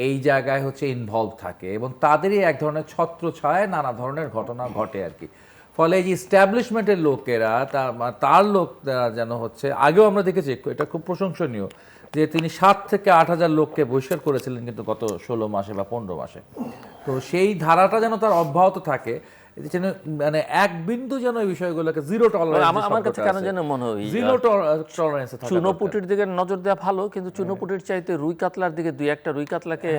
এই জায়গায় হচ্ছে ইনভলভ থাকে এবং তাদেরই এক ধরনের ছত্রছায়ায় নানা ধরনের ঘটনা ঘটে আর কি। ফলে এই যে এস্টাবলিশমেন্টের লোকেরা তার লোকরা যেন হচ্ছে, আগেও আমরা দেখেছি, এটা খুব প্রশংসনীয় যে তিনি 7 থেকে 8 হাজার লোককে বহিষ্কার করেছিলেন কিন্তু গত 16 মাসে বা 15 মাসে। তো সেই ধারাটা যেন তার অব্যাহত থাকে, যেন মানে এক বিন্দু যেন এই বিষয়গুলোকে জিরো টলারেন্স, আমার কাছে কেন যেন মনে হয় জিরো টলারেন্স থাকে। চুনোপুটির দিকে নজর দেওয়া ভালো, কিন্তু চুনোপুটির চাইতে রুই কাতলার দিকে দুই একটা রুই কাতলাকে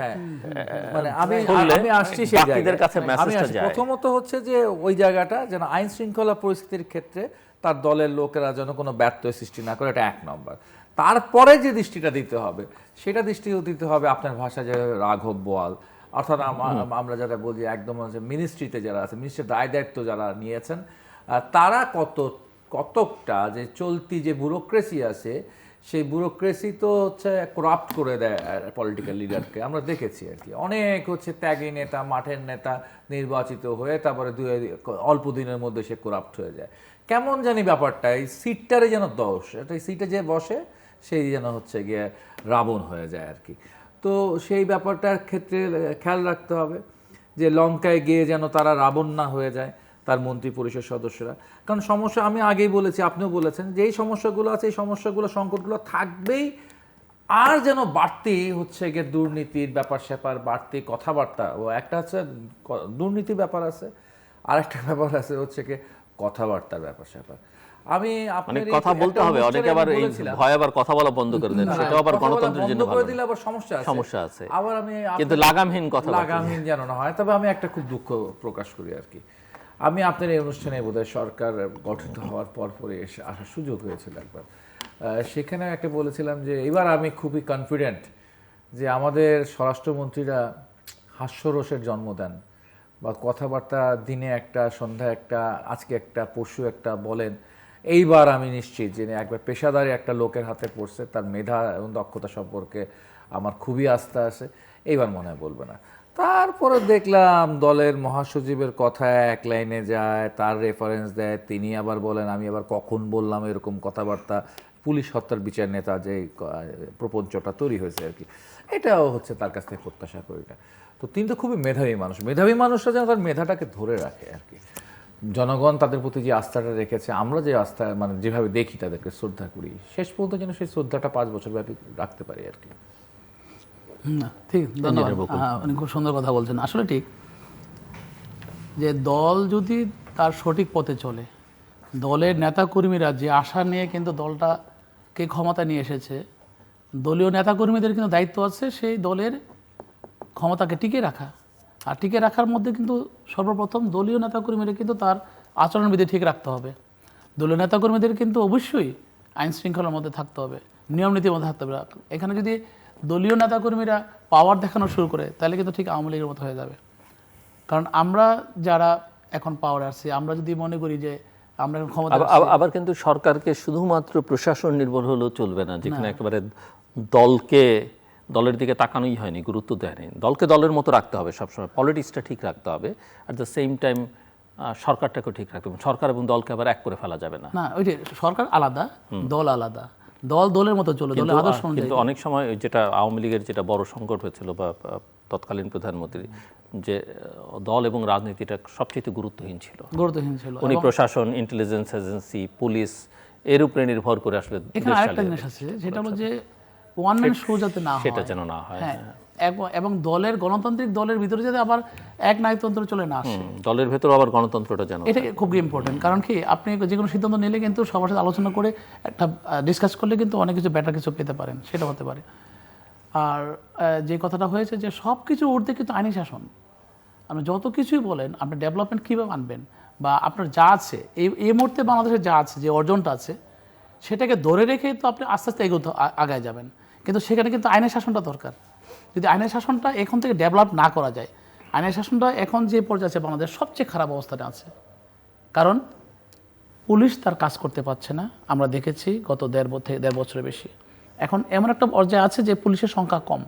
মানে আমি আসছি সেই বাকিদের কাছে মেসেজটা যায়। প্রথমত হচ্ছে যে ওই জায়গাটা যেন আইন শৃঙ্খলা পরিস্থিতির ক্ষেত্রে তার দলের লোকেরা যেন কোনো ব্যত্যয় সৃষ্টি না করে, এটা 1 নম্বর। তারপরে যে দৃষ্টিটা দিতে হবে, সেটা দৃষ্টিও দিতে হবে আপনার ভাষায় যে রাঘব বোয়াল, অর্থাৎ আমরা যারা বলি একদম হচ্ছে মিনিস্ট্রিতে যারা আছে, মিনিস্ট্রির দায় দায়িত্ব যারা নিয়েছেন, তারা কতকটা যে চলতি যে ব্যুরোক্রেসি আছে, সেই ব্যুরোক্রেসি তো হচ্ছে করাপ্ট করে দেয় পলিটিক্যাল লিডারকে। আমরা দেখেছি আর কি, অনেক হচ্ছে ত্যাগী নেতা, মাঠের নেতা নির্বাচিত হয়ে তারপরে অল্প দিনের মধ্যে সে করাপ্ট হয়ে যায়। কেমন জানি ব্যাপারটা, এই সিটটারে যেন দোষ, এটা সিটে যে বসে সেই যেন হচ্ছে গিয়ে রাবণ হয়ে যায় আর কি। তো সেই ব্যাপারটার ক্ষেত্রে খেয়াল রাখতে হবে যে লঙ্কায় গিয়ে যেন তারা রাবণ না হয়ে যায় তার মন্ত্রী পরিষদ সদস্যরা। কারণ সমস্যা আমি আগেই বলেছি, আপনিও বলেছেন, যে এই সমস্যাগুলো আছে, এই সমস্যাগুলো সংকটগুলো থাকবেই। আর যেন বাড়তি হচ্ছে গিয়ে দুর্নীতির ব্যাপার স্যাপার, বাড়তি কথাবার্তা, ও একটা হচ্ছে দুর্নীতির ব্যাপার আছে, আর একটা ব্যাপার আছে হচ্ছে গিয়ে কথাবার্তার ব্যাপার স্যাপার। আমি মানে কথা বলতে হবে, অনেকে আবার এই ভয় আবার কথা বলা বন্ধ করে দেন, সেটাও আবার গণতন্ত্রের জন্য ভালো দিলে আবার সমস্যা আছে। আবার আমি কিন্তু লাগামহীন কথা, লাগামহীন যেন না হয়। তবে আমি একটা খুব দুঃখ প্রকাশ করি আর কি, আমি আপনার এই অনুষ্ঠানে বোধহয় সরকার গঠিত হওয়ার পরে এসে আসার সুযোগ হয়েছিল একবার, সেখানে একটা বলেছিলাম যে এবার আমি খুবই কনফিডেন্ট যে আমাদের স্বরাষ্ট্রমন্ত্রীরা হাস্যরসের জন্ম দেন, বা কথাবার্তা দিনে একটা, সন্ধ্যা একটা, আজকে একটা, পরশু একটা বলেন। এইবার আমি নিশ্চিত যে একবার পেশাদারি একটা লোকের হাতে পড়ছে, তার মেধা এবং দক্ষতা সম্পর্কে আমার খুবই আস্থা আছে, এইবার মনে হয় বলবে না। তারপরে দেখলাম দলের মহাসচিবের কথা এক লাইনে যায়, তার রেফারেন্স দেয়, তিনি আবার বলেন আমি আবার কখন বললাম এরকম কথাবার্তা। পুলিশ হত্যার বিচার নেতা যে প্রপঞ্চটা তৈরি হয়েছে আর কি, এটাও হচ্ছে তার কাছ থেকে প্রত্যাশা করি না। তো তিনি তো খুবই মেধাবী মানুষ, মেধাবী মানুষরা যেন তার মেধাটাকে ধরে রাখে আর কি। জনগণ তাদের প্রতি যে আস্থাটা রেখেছে, আমরা যে আস্থা মানে যেভাবে দেখি তাদেরকে শ্রদ্ধা করি, শেষ পর্যন্ত যেন সেই শ্রদ্ধাটা 5 বছর ব্যাপী রাখতে পারি আর কি। না ঠিক, ধন্যবাদ। উনি খুব সুন্দর কথা বলছেন। আসলে ঠিক যে দল যদি তার সঠিক পথে চলে, দলের নেতাকর্মীরা যে আশা নিয়ে কিন্তু দলটাকে ক্ষমতা নিয়ে এসেছে, দলীয় নেতাকর্মীদের কিন্তু দায়িত্ব আছে সেই দলের ক্ষমতাকে টিকে রাখা। আর টিকে রাখার মধ্যে কিন্তু সর্বপ্রথম দলীয় নেতাকর্মীরা কিন্তু তার আচরণবিধি ঠিক রাখতে হবে। দলীয় নেতাকর্মীদের কিন্তু অবশ্যই আইন শৃঙ্খলার মধ্যে থাকতে হবে, নিয়ম নীতির মধ্যে থাকতে হবে। এখানে যদি দলীয় নেতাকর্মীরা পাওয়ার দেখানো শুরু করে তাহলে কিন্তু ঠিক আওয়ামী লীগের মতো হয়ে যাবে। কারণ আমরা যারা এখন পাওয়ারে আসছি, আমরা যদি মনে করি যে আমরা এখন ক্ষমতা, আবার কিন্তু সরকারকে শুধুমাত্র প্রশাসন নির্ভর হলেও চলবে না, যেখানে একেবারে দলের দিকে তাকানোই হয়নি, গুরুত্ব দেয়নি। দলকে দলের মতো রাখতে হবে সবসময়, পলিটিক্সটা ঠিক রাখতে হবে, অ্যাট দ্য সেম টাইম সরকারটাকেও ঠিক রাখতে হবে। সরকার এবং দলকে আবার এক করে ফেলা যাবে না। না ওই যে সরকার আলাদা, দল আলাদা, দল দলের মতো চলে, দলের আদর্শ অনুযায়ী। কিন্তু অনেক সময় যেটা আওয়ামী লীগের যেটা বড় সংকট হয়েছিল, বা তৎকালীন প্রধানমন্ত্রী, যে দল এবং রাজনীতিটা সবচেয়ে গুরুত্বহীন ছিল। উনি প্রশাসন, ইন্টেলিজেন্স এজেন্সি, পুলিশ এর উপরে নির্ভর করে আসলে। এখানে আরেকটা জিনিস আছে, সেটা হলো যে ওয়ান ম্যান শো যাতে না হয়, সেটা যেন না হয়। হ্যাঁ, এবং দলের গণতান্ত্রিক দলের ভিতরে যাতে আবার এক নায়কতন্ত্র চলে না আসে, দলের ভেতর আবার গণতন্ত্রটা যেন, এটা খুব ইম্পর্টেন্ট। কারণ কি, আপনি যে কোনো সিদ্ধান্ত নিলে কিন্তু সবার সাথে আলোচনা করে একটা ডিসকাস করলে কিন্তু অনেক কিছু বেটার কিছু পেতে পারেন, সেটা হতে পারে। আর যে কথাটা হয়েছে যে সব কিছু ঊর্ধ্বে কিন্তু আইনি শাসন। আপনি যত কিছুই বলেন, আপনি ডেভেলপমেন্ট কীভাবে আনবেন, বা আপনার যা আছে এই মুহূর্তে বাংলাদেশে যা আছে, যে অর্জনটা আছে, সেটাকে ধরে রেখেই তো আপনি আস্তে আস্তে আগায় যাবেন। কিন্তু সেখানে কিন্তু আইনের শাসনটা দরকার। যদি আইনের শাসনটা এখন থেকে ডেভেলপ না করা যায়, আইনের শাসনটা এখন যে পর্যায়ে আছে বাংলাদেশ সবচেয়ে খারাপ অবস্থানে আছে। কারণ পুলিশ তার কাজ করতে পারছে না, আমরা দেখেছি গত দেড় বছরের বেশি। এখন এমন একটা পর্যায়ে আছে যে পুলিশের সংখ্যা কম,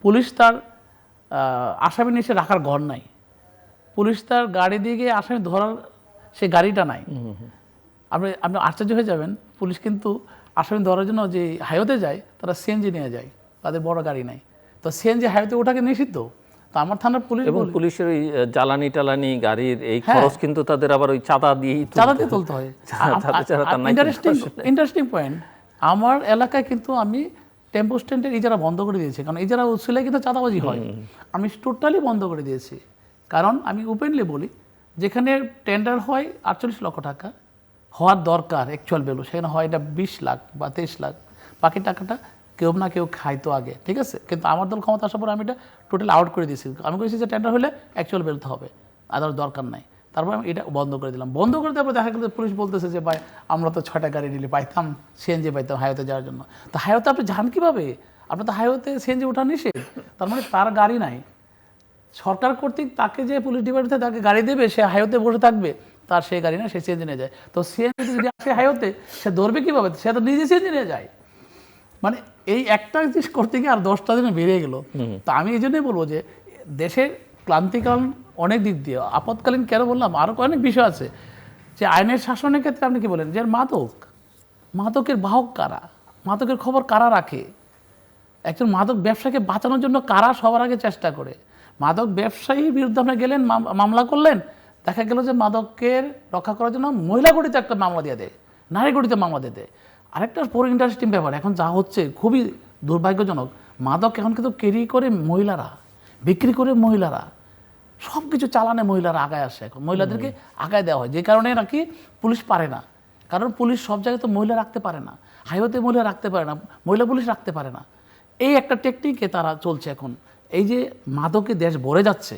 পুলিশ তার আসামি নিচে রাখার ঘর নাই, পুলিশ তার গাড়ি দিয়ে গিয়ে আসামি ধরার সে গাড়িটা নাই। আপনি আশ্চর্য হয়ে যাবেন, পুলিশ কিন্তু আসামি ধরার জন্য যে হাইওয়েতে যায়, তারা সিএনজি নিয়ে যায়, তাদের বড় গাড়ি নাই। তো সিএনজি হাইওয়েতে ওটাকে নিষিদ্ধ। তো আমার থানার পুলিশ, এবং পুলিশের ওই জ্বালানি টালানি গাড়ির এই খরচ কিন্তু তাদের আবার ওই চাঁদা দিয়ে তুলতে হয়। ইন্টারেস্টিং পয়েন্ট, আমার এলাকায় কিন্তু আমি টেম্পো স্ট্যান্ডের ইজারা বন্ধ করে দিয়েছি, কারণ ইজারা উৎসলে কিন্তু চাঁদাবাজি হয়। আমি টোটালি বন্ধ করে দিয়েছি, কারণ আমি ওপেনলি বলি, যেখানে টেন্ডার হয় 48 লক্ষ টাকা হওয়ার দরকার অ্যাকচুয়াল ভ্যালু, সেখানে হয় এটা 20 লাখ বা 23 লাখ, বাকি টাকাটা কেউ না কেউ খাইতো আগে, ঠিক আছে। কিন্তু আমার দল ক্ষমতা আসার পর আমি এটা টোটালি আউট করে দিয়েছি। আমি বলেছি যে টেন্ডার হলে অ্যাকচুয়াল ভ্যালুতে হবে, আদার দরকার নাই। তারপর আমি এটা বন্ধ করে দিলাম। বন্ধ করে দেওয়ার পর দেখা গেল পুলিশ বলতেছে যে ভাই, আমরা তো 6টা গাড়ি নিলে পাইতাম, সিএনজি পাইতাম হাইওয়েতে যাওয়ার জন্য। তো হাইওয়েতে আপনি যান কীভাবে? আপনার তো হাইওয়েতে সিএনজি ওঠা নিষেধ, তার মানে তার গাড়ি নাই। সরকার কর্তৃক তাকে যে পুলিশ ডিপার্টমেন্টে তাকে গাড়ি দেবে, সে হাইওয়েতে বসে থাকবে, তার সেই গাড়ি না, সে সিএনজি নিয়ে যায়। তো সিএনজি যদি আসে হাইওয়েতে, সে ধরবে কীভাবে? সে তো নিজে সিএনজি নিয়ে যায়। মানে এই একটা জিনিস করতে গিয়ে আর 10টা দিনে বেরিয়ে গেল। তো আমি এই জন্যই বলবো যে দেশের ক্লান্তিকালীন অনেক দিক দিয়ে, আপৎকালীন কেন বললাম, আরও অনেক বিষয় আছে। যে আইনের শাসনের ক্ষেত্রে আপনি কি বলেন যে মাদকের বাহক কারা, মাদকের খবর কারা রাখে, একজন মাদক ব্যবসাকে বাঁচানোর জন্য কারা সবার আগে চেষ্টা করে। মাদক ব্যবসায়ীর বিরুদ্ধে আপনি গেলেন, মামলা করলেন, দেখা গেল যে মাদকের রক্ষা করার জন্য মহিলা গঠিত একটা মামলা দিয়ে দেয়, নারী গঠিত মামলা দিয়ে দেয়। আরেকটা বড় ইন্টারেস্টিং ব্যাপার এখন যা হচ্ছে খুবই দুর্ভাগ্যজনক, মাদক এখন কিন্তু ক্যারি করে মহিলারা, বিক্রি করে মহিলারা, সব কিছু চালানে মহিলারা আগায় আসে। এখন মহিলাদেরকে আগায় দেওয়া হয়, যে কারণে নাকি পুলিশ পারে না, কারণ পুলিশ সব জায়গায় তো মহিলা রাখতে পারে না, হাইওয়েতে মহিলা রাখতে পারে না, মহিলা পুলিশ রাখতে পারে না। এই একটা টেকনিকে তারা চলছে এখন। এই যে মাদকে দেশ ভরে যাচ্ছে,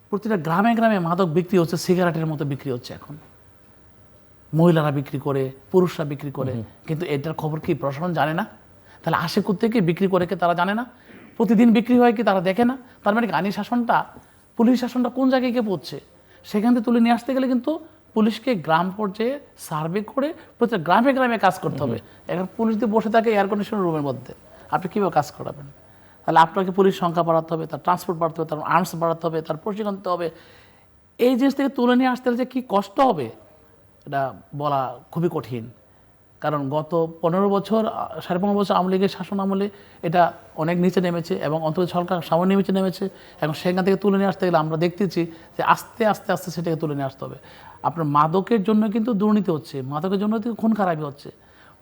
প্রতিটা গ্রামে গ্রামে মাদক বিক্রি হচ্ছে, সিগারেটের মতো বিক্রি হচ্ছে এখন, মহিলারা বিক্রি করে, পুরুষরা বিক্রি করে, কিন্তু এটার খবর কি প্রশাসন জানে না? তাহলে আসে কোত্থেকে, বিক্রি করে কি তারা জানে না? প্রতিদিন বিক্রি হয় কি তারা দেখে না? তার মানে আইনি শাসনটা, পুলিশ শাসনটা কোন জায়গায় গিয়ে পড়ছে? সেখান থেকে তুলে নিয়ে আসতে গেলে কিন্তু পুলিশকে গ্রাম পর্যায়ে সার্ভে করে প্রত্যেক গ্রামে গ্রামে কাজ করতে হবে। এখন পুলিশ দিয়ে বসে থাকে এয়ার কন্ডিশন রুমের মধ্যে, আপনি কীভাবে কাজ করাবেন? তাহলে আপনাকে পুলিশ সংখ্যা বাড়াতে হবে, তার ট্রান্সপোর্ট বাড়াতে হবে, তার আর্মস বাড়াতে হবে, তার প্রশিক্ষণ দিতে হবে। এই জিনিস থেকে তুলে নিয়ে আসতে হলে যে কী কষ্ট হবে এটা বলা খুবই কঠিন। কারণ গত 15 বছর, 15.5 বছর আওয়ামী লীগের শাসন আমলে এটা অনেক নিচে নেমেছে এবং অন্তত সরকার সামান্য নিচে নেমেছে। এখন সেখান থেকে তুলে নিয়ে আসতে গেলে আমরা দেখতেছি যে আস্তে আস্তে আস্তে সেটাকে তুলে নিয়ে আসতে হবে। আপনার মাদকের জন্য কিন্তু দুর্নীতি হচ্ছে, মাদকের জন্য কিন্তু খুন খারাপি হচ্ছে,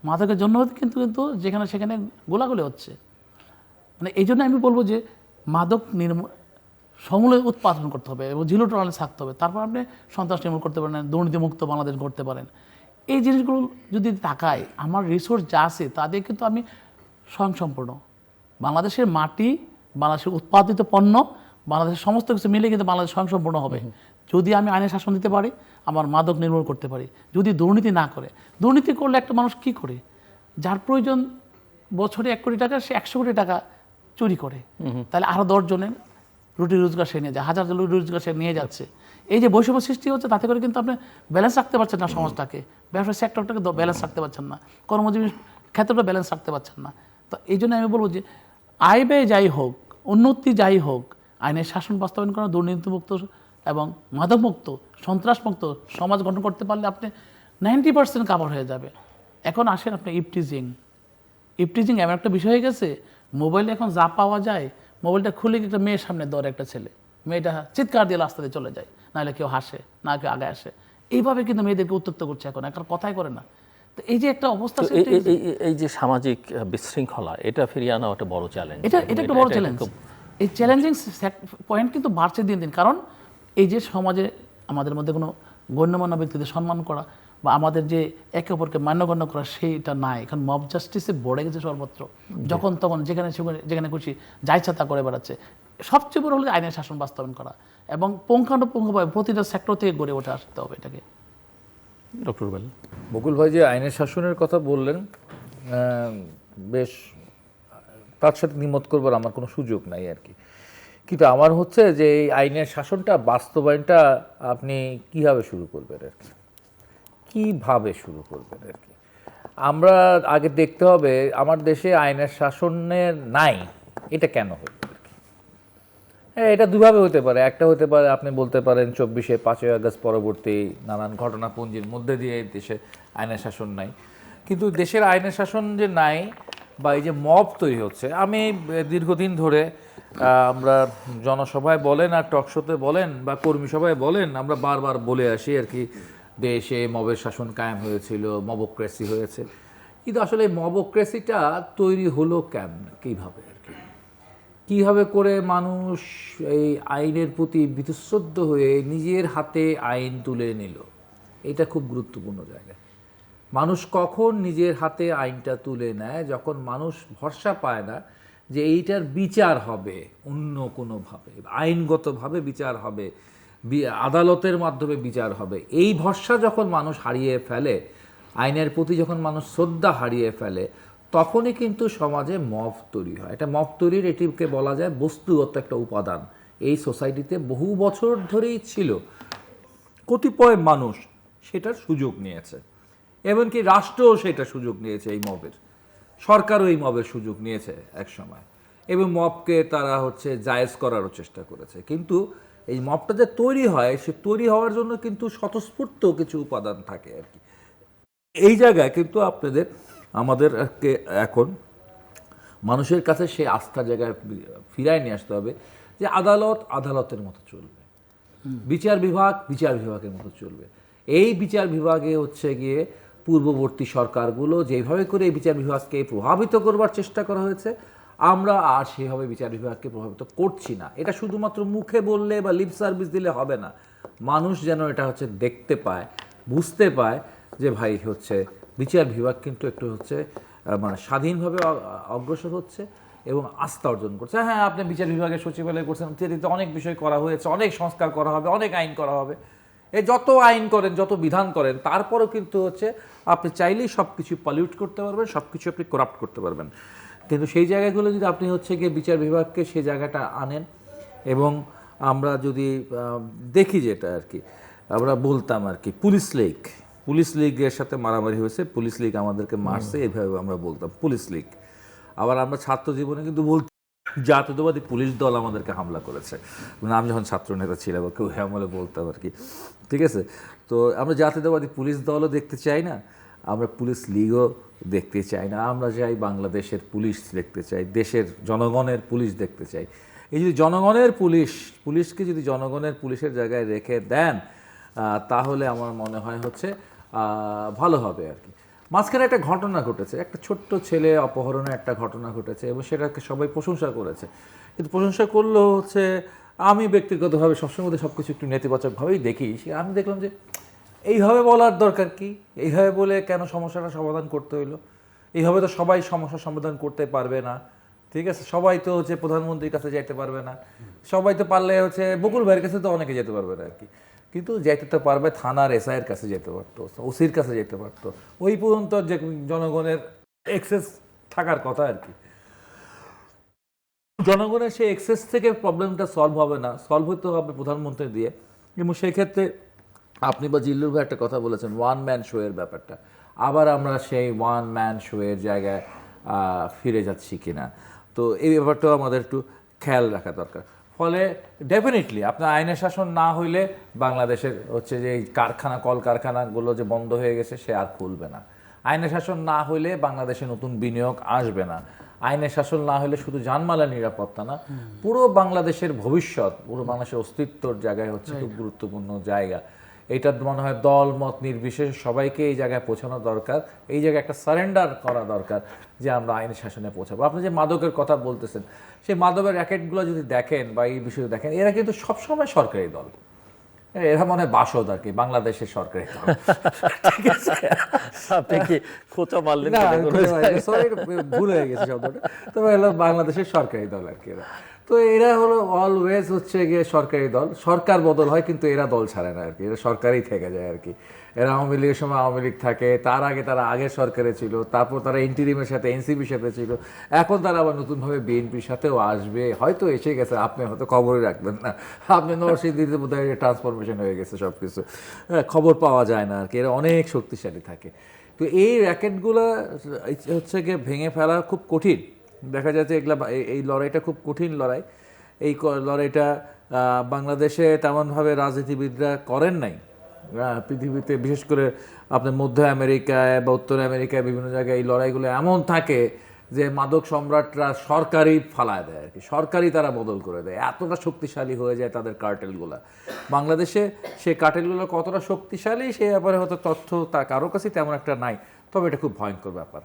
মাদকের জন্য কিন্তু কিন্তু যেখানে সেখানে গোলাগুলি হচ্ছে। মানে এই জন্য আমি বলবো যে মাদক সমূলে উৎপাদন করতে হবে এবং জিরো টলারেন্স থাকতে হবে, তারপর আপনি সন্ত্রাস নির্মূল করতে পারেন, দুর্নীতিমুক্ত বাংলাদেশ করতে পারেন। এই জিনিসগুলো যদি তাকায়, আমার রিসোর্স যা আছে তা দিয়ে কিন্তু আমি স্বয়ংসম্পূর্ণ। বাংলাদেশের মাটি, বাংলাদেশের উৎপাদিত পণ্য, বাংলাদেশের সমস্ত কিছু মিলে কিন্তু বাংলাদেশ স্বয়ংসম্পূর্ণ হবে যদি আমি আইনের শাসন দিতে পারি, আমার মাদক নির্মূল করতে পারি। যদি দুর্নীতি না করে, দুর্নীতি করলে একটা মানুষ কী করে? যার প্রয়োজন বছরে 1 কোটি টাকা, সে 100 কোটি টাকা চুরি করে, তাহলে আরও 10 জনের রুটি রোজগার সে নিয়ে যায়, হাজার রুটি রোজগার সে নিয়ে যাচ্ছে। এই যে বৈষম্য সৃষ্টি হচ্ছে, তাতে করে কিন্তু আপনি ব্যালেন্স রাখতে পারছেন না সমাজটাকে, ব্যবসা সেক্টরটাকে ব্যালেন্স রাখতে পারছেন না, কর্মজীবী ক্ষেত্রটা ব্যালেন্স রাখতে পারছেন না। তো এই জন্য আমি বলবো যে আয় ব্যয় যাই হোক, উন্নতি যাই হোক, আইনের শাসন বাস্তবায়ন করা, দুর্নীতিমুক্ত এবং মাদকমুক্ত, সন্ত্রাসমুক্ত সমাজ গঠন করতে পারলে আপনি 90% কাভার হয়ে যাবে। এখন আসেন আপনি ইপটিজিং এমন একটা বিষয় হয়ে গেছে, মোবাইলে এখন যা পাওয়া যায়, মোবাইলটা খুলে একটা মেয়ের সামনে দৌড়ে একটা ছেলে, মেয়েটা চিৎকার দিয়ে রাস্তা দিয়ে চলে যায়, নাহলে কেউ হাসে, না কেউ আগে আসে। এইভাবে কিন্তু মেয়েদেরকে উত্তক্ত করছে এখন, একটা কথাই করে না। তো এই যে একটা অবস্থা, এই যে সামাজিক বিশৃঙ্খলা, এটা ফিরিয়ে আনা একটা বড় চ্যালেঞ্জ। এটা একটা বড় চ্যালেঞ্জ। এই চ্যালেঞ্জিং পয়েন্ট কিন্তু বাড়ছে দিন দিন। কারণ এই যে সমাজে আমাদের মধ্যে কোনো গণ্যমান্য ব্যক্তিদের সম্মান করা বা আমাদের যে একে অপরকে মান্যগণ্য করা, সেইটা নাই। এখন মব জাস্টিসে বড়ে গেছে সর্বত্র, যখন তখন যেখানে খুশি যা ইচ্ছা তা করে বেড়াচ্ছে। সবচেয়ে বড় হলো আইনের শাসন বাস্তবায়ন করা এবং পুঙ্খানুপুঙ্খভাবে প্রতিটা সেক্টর থেকে গড়ে ওঠে আসতে হবে এটাকে। ডক্টর রুবেল, বকুল ভাই যে আইনের শাসনের কথা বললেন, বেশ তার সাথে দ্বিমত করবার আমার কোনো সুযোগ নাই আর কি। কিন্তু আমার হচ্ছে যে এই আইনের শাসনটা বাস্তবায়নটা আপনি কীভাবে শুরু করবেন আর কি, কীভাবে শুরু করবেন আর কি। আমরা আগে দেখতে হবে আমার দেশে আইনের শাসনের নাই, এটা কেন হলো আর কি। হ্যাঁ, এটা দুভাবে হতে পারে। একটা হতে পারে আপনি বলতে পারেন 24শে 5ই আগস্ট পরবর্তী নানান ঘটনাপুঞ্জির মধ্যে দিয়ে দেশে আইনের শাসন নাই। কিন্তু দেশের আইনের শাসন যে নাই বা এই যে মব তৈরি হচ্ছে, আমি দীর্ঘদিন ধরে আমরা জনসভায় বলেন আর টকশোতে বলেন বা কর্মী সভায় বলেন, আমরা বারবার বলে আসি আর কি, দেশে মবের শাসন কায়েম হয়েছিল, মবোক্রেসি হয়েছে। কিন্তু আসলে এই মবোক্রেসিটা তৈরি হলো কীভাবে আর কি, কীভাবে করে মানুষ এই আইনের প্রতি বীতশ্রদ্ধ হয়ে নিজের হাতে আইন তুলে নিল, এটা খুব গুরুত্বপূর্ণ জায়গা। মানুষ কখন নিজের হাতে আইনটা তুলে নেয়? যখন মানুষ ভরসা পায় না যে এইটার বিচার হবে অন্য কোনোভাবে, আইনগতভাবে বিচার হবে, আদালতের মাধ্যমে বিচার হবে, এই ভরসা যখন মানুষ হারিয়ে ফেলে, আইনের প্রতি যখন মানুষ শ্রদ্ধা হারিয়ে ফেলে, তখনই কিন্তু সমাজে মব তৈরি হয়। এটা মব তৈরির এটিকে বলা যায় বস্তুগত একটা উপাদান। এই সোসাইটিতে বহু বছর ধরেই ছিল, কতিপয় মানুষ সেটার সুযোগ নিয়েছে, এমনকি রাষ্ট্রও সেটা সুযোগ নিয়েছে, এই মবের, সরকারও এই মবের সুযোগ নিয়েছে এক সময়, এবং মবকে তারা জায়েজ করারও চেষ্টা করেছে। কিন্তু এই মবটা যে তৈরি হয়, সে তৈরি হওয়ার জন্য কিন্তু স্বতঃস্ফূর্ত কিছু উপাদান থাকে আর কি। এই জায়গায় কিন্তু আমাদেরকে এখন মানুষের কাছে সেই আস্থার জায়গায় ফিরায় নিয়ে আসতে হবে যে আদালত আদালতের মতো চলবে, বিচার বিভাগ বিচার বিভাগের মতো চলবে। এই বিচার বিভাগে হচ্ছে গিয়ে পূর্ববর্তী সরকারগুলো যেভাবে করে এই বিচার বিভাগকে প্রভাবিত করবার চেষ্টা করা হয়েছে, আমরা আর সেভাবে বিচার বিভাগকে প্রভাবিত করছি না। এটা শুধুমাত্র মুখে বললে বা লিপ সার্ভিস দিলে হবে না, মানুষ যেন এটা হচ্ছে দেখতে পায়, বুঝতে পায় যে ভাই হচ্ছে বিচার বিভাগ কিন্তু একটু হচ্ছে মানে স্বাধীনভাবে অগ্রসর হচ্ছে এবং আস্থা অর্জন করছে। হ্যাঁ, আপনি বিচার বিভাগের সচিবালয় করছেন, ইত্যাদিতে অনেক বিষয় করা হয়েছে, অনেক সংস্কার করা হবে, অনেক আইন করা হবে। এই যত আইন করেন, যত বিধান করেন, তারপরেও কিন্তু হচ্ছে আপনি চাইলেই সব কিছু পলিউট করতে পারবেন, সব কিছু আপনি করাপ্ট করতে পারবেন। কিন্তু সেই জায়গাগুলো যদি আপনি হচ্ছে গিয়ে বিচার বিভাগকে সেই জায়গাটা আনেন, এবং আমরা যদি দেখি যেটা আর কি আমরা বলতাম আর কি পুলিশ লীগের সাথে মারামারি হয়েছে, পুলিশ লীগ আমাদেরকে মারছে, এইভাবে আমরা বলতাম পুলিশ লীগ। আবার আমরা ছাত্র জীবনে কিন্তু বলতাম জাতীয়তাবাদী পুলিশ দল আমাদেরকে হামলা করেছে, মানে আমি যখন ছাত্র নেতা ছিলাম কেউ আমলে বলতাম আর কি। ঠিক আছে, তো আমরা জাতীয়তাবাদী পুলিশ দলও দেখতে চাই না, আমরা পুলিশ লীগও দেখতে চাই না, আমরা চাই বাংলাদেশের পুলিশ দেখতে চাই, দেশের জনগণের পুলিশ দেখতে চাই। এই যদি জনগণের পুলিশকে যদি জনগণের পুলিশের জায়গায় রেখে দেন, তাহলে আমার মনে হয় হচ্ছে ভালো হবে আর কি। মাঝখানে একটা ঘটনা ঘটেছে, একটা ছোট্ট ছেলে অপহরণের একটা ঘটনা ঘটেছে এবং সেটাকে সবাই প্রশংসা করেছে, কিন্তু প্রশংসা করলেও হচ্ছে আমি ব্যক্তিগতভাবে সবসময় সব কিছু একটু নেতিবাচকভাবেই দেখি। আমি দেখলাম যে এইভাবে বলার দরকার কি, এইভাবে বলে কেন সমস্যাটা সমাধান করতে হইলো? এইভাবে তো সবাই সমস্যার সমাধান করতে পারবে না, ঠিক আছে? সবাই তো হচ্ছে প্রধানমন্ত্রীর কাছে যেতে পারবে না, সবাই তো পারলে হচ্ছে বকুল ভাইয়ের কাছে তো অনেকে যেতে পারবে না আর কি, কিন্তু যেতে তো পারবে থানার এসআইয়ের কাছে যেতে পারতো, ওসির কাছে যেতে পারতো, ওই পর্যন্ত যে জনগণের এক্সেস থাকার কথা আর কি। জনগণের সেই এক্সেস থেকে প্রবলেমটা সলভ হবে না, সলভ হতে হবে প্রধানমন্ত্রী দিয়ে। এবং সেই ক্ষেত্রে আপনি বা জিল্লুর ভাই একটা কথা বলেছেন, ওয়ান ম্যান শো এর ব্যাপারটা, আবার আমরা সেই ওয়ান ম্যান শো এর জায়গায় ফিরে যাচ্ছি কিনা, তো এই ব্যাপারটাও আমাদের একটু খেয়াল রাখা দরকার। ফলে ডেফিনেটলি আপনার আইনের শাসন না হইলে বাংলাদেশের হচ্ছে যে এই কলকারখানাগুলো যে বন্ধ হয়ে গেছে সে আর খুলবে না। আইনের শাসন না হইলে বাংলাদেশে নতুন বিনিয়োগ আসবে না। আইনের শাসন না হলে শুধু জানমালের নিরাপত্তা না, পুরো বাংলাদেশের ভবিষ্যৎ, পুরো বাংলাদেশের অস্তিত্বর জায়গায় হচ্ছে খুব গুরুত্বপূর্ণ জায়গা। এটা মনে হয় দল মত নির্বিশেষে সবাইকে এই জায়গায় পৌঁছানো দরকার, এই জায়গায় একটা সারেন্ডার করা দরকার যে আমরা আইনের শাসনে পৌঁছাবো। আপনি যে মাদকের কথা বলতেছেন, সেই মাদকের র্যাকেটগুলো যদি দেখেন বা এই বিষয়ে দেখেন, এরা কিন্তু সবসময় সরকারি দল, এরা মনে হয় বাসদ আর কি, বাংলাদেশের সরকারি দল। ঠিক আছে, আপনি কি খোঁচা মারলেন? ভুল হয়ে গেছে শব্দটা, তবে হলো বাংলাদেশের সরকারি দল আর কি এরা। তো এরা হলো অলওয়েজ হচ্ছে গিয়ে সরকারি দল, সরকার বদল হয় কিন্তু এরা দল ছাড়ে না আর কি, এরা সরকারই থেকে যায় আর কি। এরা আওয়ামী লীগের সময় আওয়ামী লীগ থাকে, তার আগে তারা আগের সরকারে ছিল, তারপর তারা ইন্টিরিমের সাথে এনসিপির সাথে ছিল, এখন তারা আবার নতুনভাবে বিএনপির সাথেও আসবে, হয়তো এসে গেছে, আপনি হয়তো খবরই রাখবেন না, আপনি নরসিংদীতে বোধ হয় ট্রান্সফরমেশন হয়ে গেছে সব কিছু, খবর পাওয়া যায় না আর কি। এরা অনেক শক্তিশালী থাকে। তো এই র্যাকেটগুলো হচ্ছে গিয়ে ভেঙে ফেলা খুব কঠিন। দেখা যাচ্ছে এগুলা এই লড়াইটা খুব কঠিন লড়াই। এই লড়াইটা বাংলাদেশে তেমনভাবে রাজনীতিবিদরা করেন নাই। পৃথিবীতে বিশেষ করে আপনার মধ্য আমেরিকায় বা উত্তর আমেরিকায় বিভিন্ন জায়গায় এই লড়াইগুলো এমন থাকে যে মাদক সম্রাটরা সরকারই ফালায় দেয় আর কি, সরকারই তারা বদল করে দেয়, এতটা শক্তিশালী হয়ে যায় তাদের কার্টেলগুলো। বাংলাদেশে সেই কার্টেলগুলো কতটা শক্তিশালী সে ব্যাপারে হয়তো তথ্য তা কারো কাছেই তেমন একটা নাই, তবে এটা খুব ভয়ঙ্কর ব্যাপার,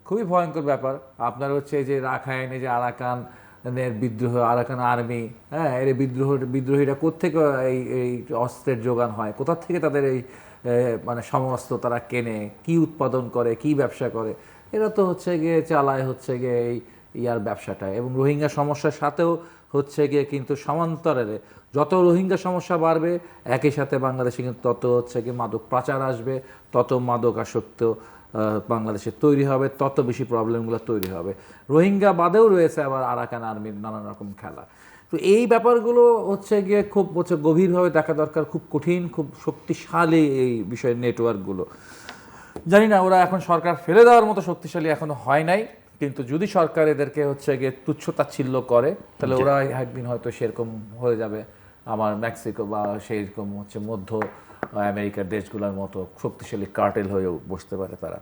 খুবই ভয়ঙ্কর ব্যাপার। আপনার হচ্ছে যে রাখাইনে যে আরাকানের বিদ্রোহ, আরাকান আর্মি, হ্যাঁ, এর বিদ্রোহীরা কোত্থেকে এই অস্ত্রের যোগান হয়, কোথা থেকে তাদের এই মানে সমস্ত তারা কেনে, কি উৎপাদন করে, কি ব্যবসা করে, এরা তো হচ্ছে গিয়ে চালায় হচ্ছে গিয়ে এই ইয়ার ব্যবসাটা। এবং রোহিঙ্গা সমস্যার সাথেও হচ্ছে গিয়ে কিন্তু সমান্তরালে যত রোহিঙ্গা সমস্যা বাড়বে, একই সাথে বাংলাদেশে কিন্তু তত হচ্ছে গিয়ে মাদক পাচার আসবে, তত মাদক আসক্ত বাংলাদেশে তৈরি হবে, তত বেশি প্রবলেমগুলো তৈরি হবে। রোহিঙ্গা বাদেও রয়েছে আবার আরাকান আর্মির নানান রকম খেলা। তো এই ব্যাপারগুলো হচ্ছে গিয়ে খুব হচ্ছে গভীরভাবে দেখা দরকার, খুব কঠিন, খুব শক্তিশালী এই বিষয়ের নেটওয়ার্কগুলো। জানি না ওরা এখন সরকার ফেলে দেওয়ার মতো শক্তিশালী এখনো হয় নাই, কিন্তু যদি সরকার এদেরকে হচ্ছে গিয়ে তুচ্ছ তাচ্ছিল্য করে তাহলে ওরা একদিন হয়তো সেরকম হয়ে যাবে। আমার মেক্সিকো বা সেইরকম হচ্ছে মধ্য আমেরিকার দেশগুলোর মতো শক্তিশালী কার্টেল হয়েও বসতে পারে তারা।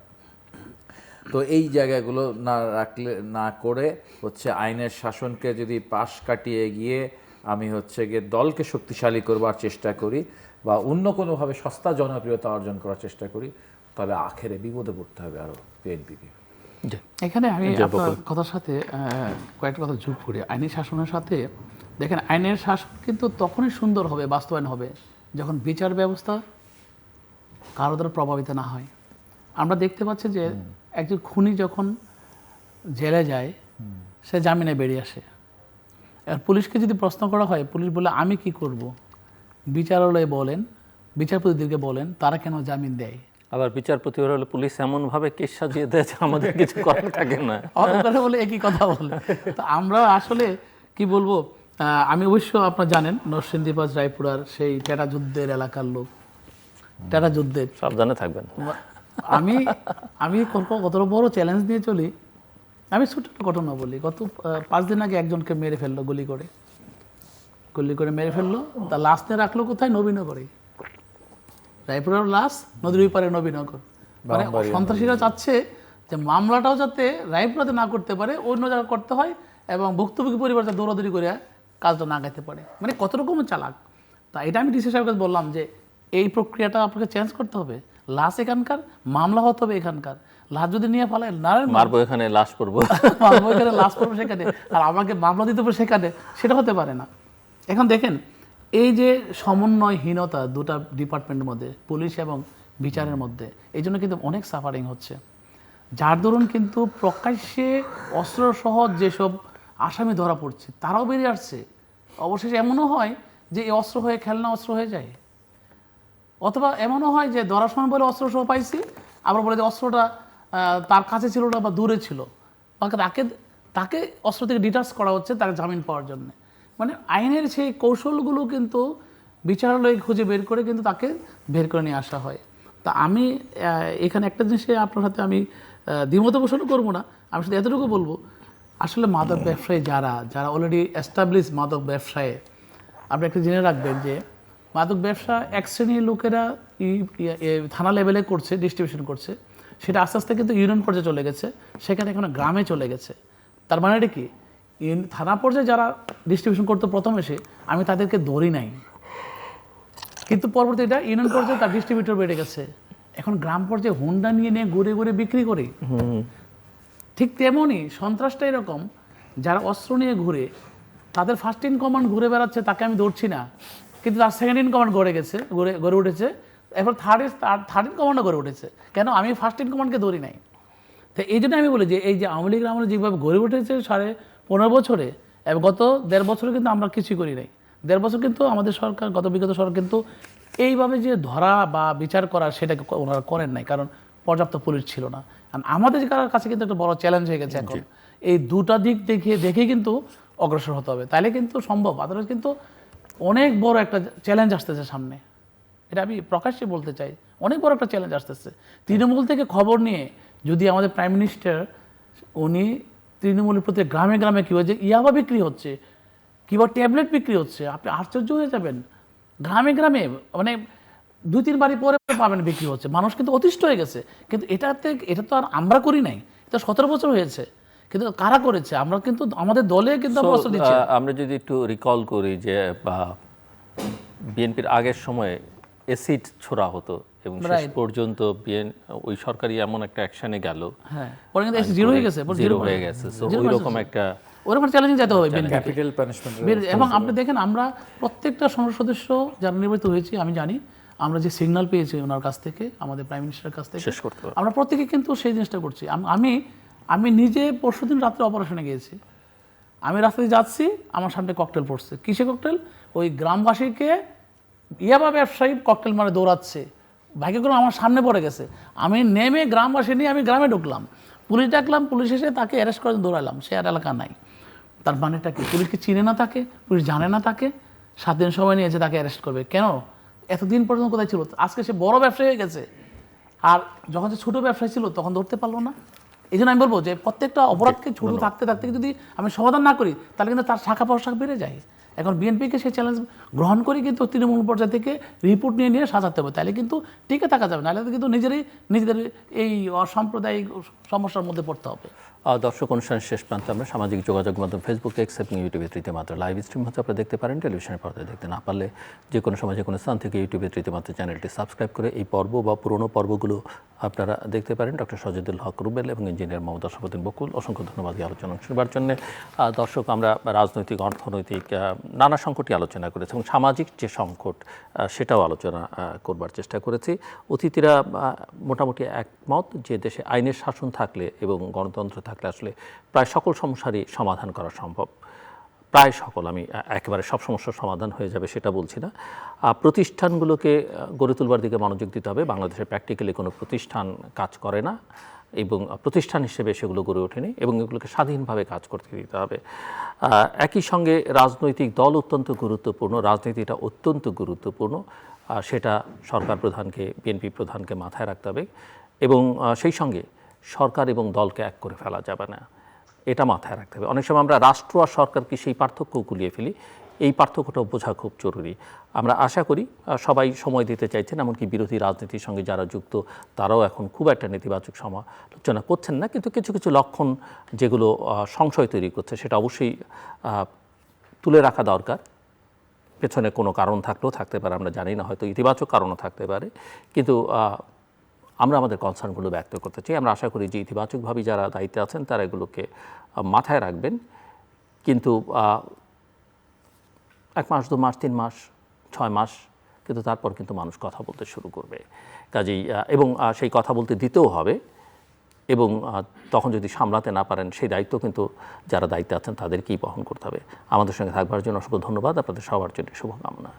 তো এই জায়গাগুলো না রাখলে, না করে হচ্ছে আইনের শাসনকে যদি পাশ কাটিয়ে গিয়ে আমি হচ্ছে গিয়ে দলকে শক্তিশালী করবার চেষ্টা করি বা অন্য কোনোভাবে সস্তা জনপ্রিয়তা অর্জন করার চেষ্টা করি, তাহলে আখেরে বিপদে পড়তে হবে আরও বিএনপিকে। এখানে আমি আপনার কথার সাথে কয়েকটা কথা যোগ করি। আইনি শাসনের সাথে দেখেন, আইনের শাসন কিন্তু তখনই সুন্দর হবে, বাস্তবায়ন হবে, যখন বিচার ব্যবস্থা কারো দ্বারা প্রভাবিত না হয়। আমরা দেখতে পাচ্ছি যে একজন খুনি যখন জেলে যায়, সে জামিনে বেরিয়ে আসে। আর পুলিশকে যদি প্রশ্ন করা হয়, পুলিশ বলে আমি কি করব, বিচারালয়ে বলেন, বিচারপতিদেরকে বলেন তারা কেন জামিন দেয়। আবার বিচারপতি হলে পুলিশ এমনভাবে কেস সাজিয়ে দেয় যে আমাদের কিছু করার থাকে না। অনেকে বলে একই কথা বলে। তো আমরা আসলে কি বলবো, আমি অবশ্য আপনারা জানেন নরসিংদীবাজ রায়পুরার সেই টেরা যুদ্ধের এলাকার লোক, টেরা যুদ্ধের। সাবধানে থাকবেন। আমি আমি কত বড় চ্যালেঞ্জ নিয়ে চলি। আমি ছোট একটা ঘটনা বলি। গত 5 দিন আগে একজনকে মেরে ফেললো, গুলি করে মেরে ফেললো। তার লাশ নিয়ে রাখলো কোথায়? নবীনগরে। রায়পুরের লাশ নদীর ওই পারে নবীনগর। মানে সন্ত্রাসীরা চাচ্ছে যে মামলাটাও যাতে রায়পুরাতে না করতে পারে, অন্য জায়গায় করতে হয়, এবং ভুক্তভোগী পরিবার যাতে দৌড়াদৌড়ি করে কাজটা না গাইতে পারে। মানে কত রকমের চালাক। তা এটা আমি ডিসি সাহেবের কাছে বললাম যে এই প্রক্রিয়াটা আপনাকে চেঞ্জ করতে হবে। লাশ এখানকার, মামলা হতে হবে এখানকার। লাশ যদি নিয়ে ফেলায় না মারবো এখানে, লাশ করবো, মারবো এখানে, লাশ করবো সেখানে, আর আমাকে মামলা দিতে হবে সেখানে, সেটা হতে পারে না। এখন দেখেন, এই যে সমন্বয়হীনতা দুটা ডিপার্টমেন্টের মধ্যে, পুলিশ এবং বিচারের মধ্যে, এই জন্য কিন্তু অনেক সাফারিং হচ্ছে। যার দরুন কিন্তু প্রকাশ্যে অস্ত্রসহ যেসব আসামি ধরা পড়ছে তারাও বেরিয়ে আসছে। অবশেষে এমনও হয় যে এই অস্ত্র হয়ে খেলনা অস্ত্র হয়ে যায়, অথবা এমনও হয় যে ধরার সময় বলে অস্ত্র সহ পাইছি, আবার বলে যে অস্ত্রটা তার কাছে ছিল না বা দূরে ছিল, তাকে অস্ত্র থেকে ডিটাচ করা হচ্ছে তার জামিন পাওয়ার জন্য। মানে আইনের সেই কৌশলগুলো কিন্তু বিচারালয়ে খুঁজে বের করে কিন্তু তাকে বের করে নিয়ে আসা হয়। তা আমি এখানে একটা জিনিসে আপনার সাথে আমি দ্বিমত পোষণ করবো না, আমি শুধু এতটুকু বলবো, আসলে মাদক ব্যবসায়ী যারা অলরেডি এস্টাবলিশ মাদক ব্যবসায়ী, আপনি একটা জেনে রাখবেন যে মাদক ব্যবসা এক শ্রেণীর লোকেরা থানা লেভেলে করছে, ডিস্ট্রিবিউশন করছে, সেটা আস্তে আস্তে কিন্তু ইউনিয়ন পর্যায়ে চলে গেছে, সেখানে এখন গ্রামে চলে গেছে। তার মানে এটা কি, থানা পর্যায়ে যারা ডিস্ট্রিবিউশন করতো প্রথম এসে, আমি তাদেরকে ধরি নাই, কিন্তু পরবর্তী এটা ইউনিয়ন পর্যায়ে তার ডিস্ট্রিবিউটর বেড়ে গেছে, এখন গ্রাম পর্যায়ে হুন্ডা নিয়ে ঘুরে ঘুরে বিক্রি করে। ঠিক তেমনই সন্ত্রাসটা এরকম, যারা অস্ত্র নিয়ে ঘুরে, তাদের ফার্স্ট ইন কমান্ড ঘুরে বেড়াচ্ছে, তাকে আমি ধরছি না, কিন্তু তার সেকেন্ড ইন কমান্ড গড়ে উঠেছে, এরপর থার্ড ইন কমান্ডও গড়ে উঠেছে। কেন? আমি ফার্স্ট ইন কমান্ডকে ধরি নাই। তো এই জন্য আমি বলি যে এই যে আওয়ামী লীগ আমলে যেভাবে গড়ে উঠেছে 15.5 বছরে, এবং গত 1.5 বছরে কিন্তু আমরা কিছুই করি নাই। 1.5 বছর কিন্তু আমাদের সরকার, বিগত সরকার কিন্তু এইভাবে যে ধরা বা বিচার করা সেটাকে ওনারা করেন নাই, কারণ পর্যাপ্ত পুলিশ ছিল না। কারণ আমাদের কাছে কিন্তু একটা বড় চ্যালেঞ্জ হয়ে গেছে এখন। এই দুটা দিক দেখে কিন্তু অগ্রসর হতে হবে, তাহলে কিন্তু সম্ভব। আদারওয়াইজ কিন্তু অনেক বড় একটা চ্যালেঞ্জ আসতেছে সামনে, এটা আমি প্রকাশ্যে বলতে চাই, অনেক বড় একটা চ্যালেঞ্জ আসতেছে। তৃণমূল থেকে খবর নিয়ে যদি আমাদের প্রাইম মিনিস্টার, উনি তৃণমূলের প্রতি গ্রামে গ্রামে কী হচ্ছে, ইয়াবা বিক্রি হচ্ছে, কিংবা ট্যাবলেট বিক্রি হচ্ছে, আপনি আশ্চর্য হয়ে যাবেন। গ্রামে গ্রামে মানে 2-3 বাড়ি পরে পাবেন বিক্রি হচ্ছে। মানুষ কিন্তু অতিষ্ঠ হয়ে গেছে। কিন্তু এটা তো আর আমরা করি নাই, এটা 17 বছর হয়েছে। কিন্তু কারা করেছে? আমরা কিন্তু আমাদের দলে কিন্তু আমরা যদি একটু রিকল করি যে বিএনপির আগের সময়ে অ্যাসিড ছোড়া হতো এবং শেষ পর্যন্ত ওই সরকারি এমন একটা অ্যাকশনে গেল, হ্যাঁ, পরে কিন্তু জিরো হয়ে গেছে। সো ওইরকম একটা ওরকম চ্যালেঞ্জিং যেতে হবে ক্যাপিটাল পানিশমেন্ট। এবং আপনি দেখেন, আমরা প্রত্যেকটা সংসদ সদস্য যারা নির্বাচিত হয়েছি, আমি জানি আমরা যে সিগন্যাল পেয়েছি ওনার কাছ থেকে, আমাদের প্রাইম মিনিস্টারের কাছ থেকে, শেষ করতে হবে। আমরা প্রত্যেকে কিন্তু সেই জিনিসটা করছি। আমি নিজে পরশুদিন রাত্রে অপারেশনে গিয়েছি, আমি রাস্তায় যাচ্ছি, আমার সামনে ককটেল পড়ছে। কিসে ককটেল? ওই গ্রামবাসীকে ইয়াবা ব্যবসায়ী ককটেল মানে দৌড়াচ্ছে, ভাগ্যক্রমে আমার সামনে পড়ে গেছে। আমি নেমে গ্রামবাসী নিয়ে আমি গ্রামে ঢুকলাম, পুলিশ ডাকলাম, পুলিশ এসে তাকে অ্যারেস্ট করে দৌড়ালাম। সে আর এলাকা নাই। তার মানেটা কি? পুলিশকে চিনে না তাকে, পুলিশ জানে না তাকে, 7 দিন সময় নিয়েছে তাকে অ্যারেস্ট করবে। কেন? এতদিন পর্যন্ত কোথায় ছিল? আজকে সে বড় ব্যবসায়ী হয়ে গেছে, আর যখন সে ছোটো ব্যবসায়ী ছিল তখন ধরতে পারলো না। এই জন্য আমি বলবো যে প্রত্যেকটা অপরাধকে ছোটো থাকতে থাকতে যদি আমি সমাধান না করি, তাহলে কিন্তু তার শাখা প্রশাখা বেড়ে যায়। এখন বিএনপিকে সেই চ্যালেঞ্জ গ্রহণ করে কিন্তু তৃণমূল পর্যায় থেকে রিপোর্ট নিয়ে নিয়ে সাজাতে হবে, তাহলে কিন্তু টিকে থাকা যাবে, নাহলে কিন্তু নিজেদের এই অসাম্প্রদায়িক সমস্যার মধ্যে পড়তে হবে। দর্শক, অনুষ্ঠানের শেষ প্রান্তে আমরা সামাজিক যোগাযোগ মাধ্যম ফেসবুক, এক্স এবং ইউটিউবে তৃতীয় মাত্রা লাইভ স্ট্রিম হচ্ছে আপনারা দেখতে পারেন। টেলিভিশনের পর্দায় দেখতে না পারলে যে কোনো সময় যে কোনো স্থান থেকে ইউটিউবে তৃতীয় মাত্রা চ্যানেলটি সাবস্ক্রাইব করে এই পর্ব বা পুরনো পর্বগুলো আপনারা দেখতে পারেন। ডক্টর সজিদুল হক রুবেল এবং ইঞ্জিনিয়ার মোহাম্মদ আশরাফুদ্দিন বকুল, অসংখ্য ধন্যবাদ এই আলোচনা শুনবার জন্য। দর্শক, আমরা রাজনৈতিক, অর্থনৈতিক নানা সংকটই আলোচনা করেছি এবং সামাজিক যে সংকট সেটাও আলোচনা করবার চেষ্টা করেছি। অতিথিরা মোটামুটি একমত যে দেশে আইনের শাসন থাকলে এবং গণতন্ত্র থাকলে আসলে প্রায় সকল সমস্যারই সমাধান করা সম্ভব। প্রায় সকল, আমি একেবারে সব সমস্যার সমাধান হয়ে যাবে সেটা বলছি না। প্রতিষ্ঠানগুলোকে গড়ে তুলবার দিকে মনোযোগ দিতে হবে। বাংলাদেশে প্র্যাকটিক্যালি কোনো প্রতিষ্ঠান কাজ করে না এবং প্রতিষ্ঠান হিসেবে সেগুলো গড়ে ওঠেনি এবং এগুলোকে স্বাধীনভাবে কাজ করতে দিতে হবে। একই সঙ্গে রাজনৈতিক দল অত্যন্ত গুরুত্বপূর্ণ, রাজনীতিটা অত্যন্ত গুরুত্বপূর্ণ, সেটা সরকার প্রধানকে, বিএনপি প্রধানকে মাথায় রাখতে হবে এবং সেই সঙ্গে সরকার এবং দলকে এক করে ফেলা যাবে না, এটা মাথায় রাখতে হবে। অনেক সময় আমরা রাষ্ট্র আর সরকারকে সেই পার্থক্য গুলিয়ে ফেলি, এই পার্থক্যটাও বোঝা খুব জরুরি। আমরা আশা করি সবাই সময় দিতে চাইছেন, এমনকি বিরোধী রাজনীতির সঙ্গে যারা যুক্ত তারাও এখন খুব একটা নেতিবাচক সমালোচনা করছেন না, কিন্তু কিছু কিছু লক্ষণ যেগুলো সংশয় তৈরি করছে সেটা অবশ্যই তুলে রাখা দরকার। পেছনে কোনো কারণ থাকলেও থাকতে পারে, আমরা জানি না, হয়তো ইতিবাচক কারণও থাকতে পারে, কিন্তু আমরা আমাদের কনসার্নগুলো ব্যক্ত করতে চাই। আমরা আশা করি যে ইতিবাচকভাবে যারা দায়িত্বে আছেন তারা এগুলোকে মাথায় রাখবেন। কিন্তু 1 মাস, 2 মাস, 3 মাস, 6 মাস, কিন্তু তারপর কিন্তু মানুষ কথা বলতে শুরু করবে। কাজেই এবং সেই কথা বলতে দিতেও হবে এবং তখন যদি সামলাতে না পারেন সেই দায়িত্ব কিন্তু যারা দায়িত্বে আছেন তাদেরকেই বহন করতে হবে। আমাদের সঙ্গে থাকবার জন্য অসংখ্য ধন্যবাদ, আপনাদের সবার জন্য শুভকামনা।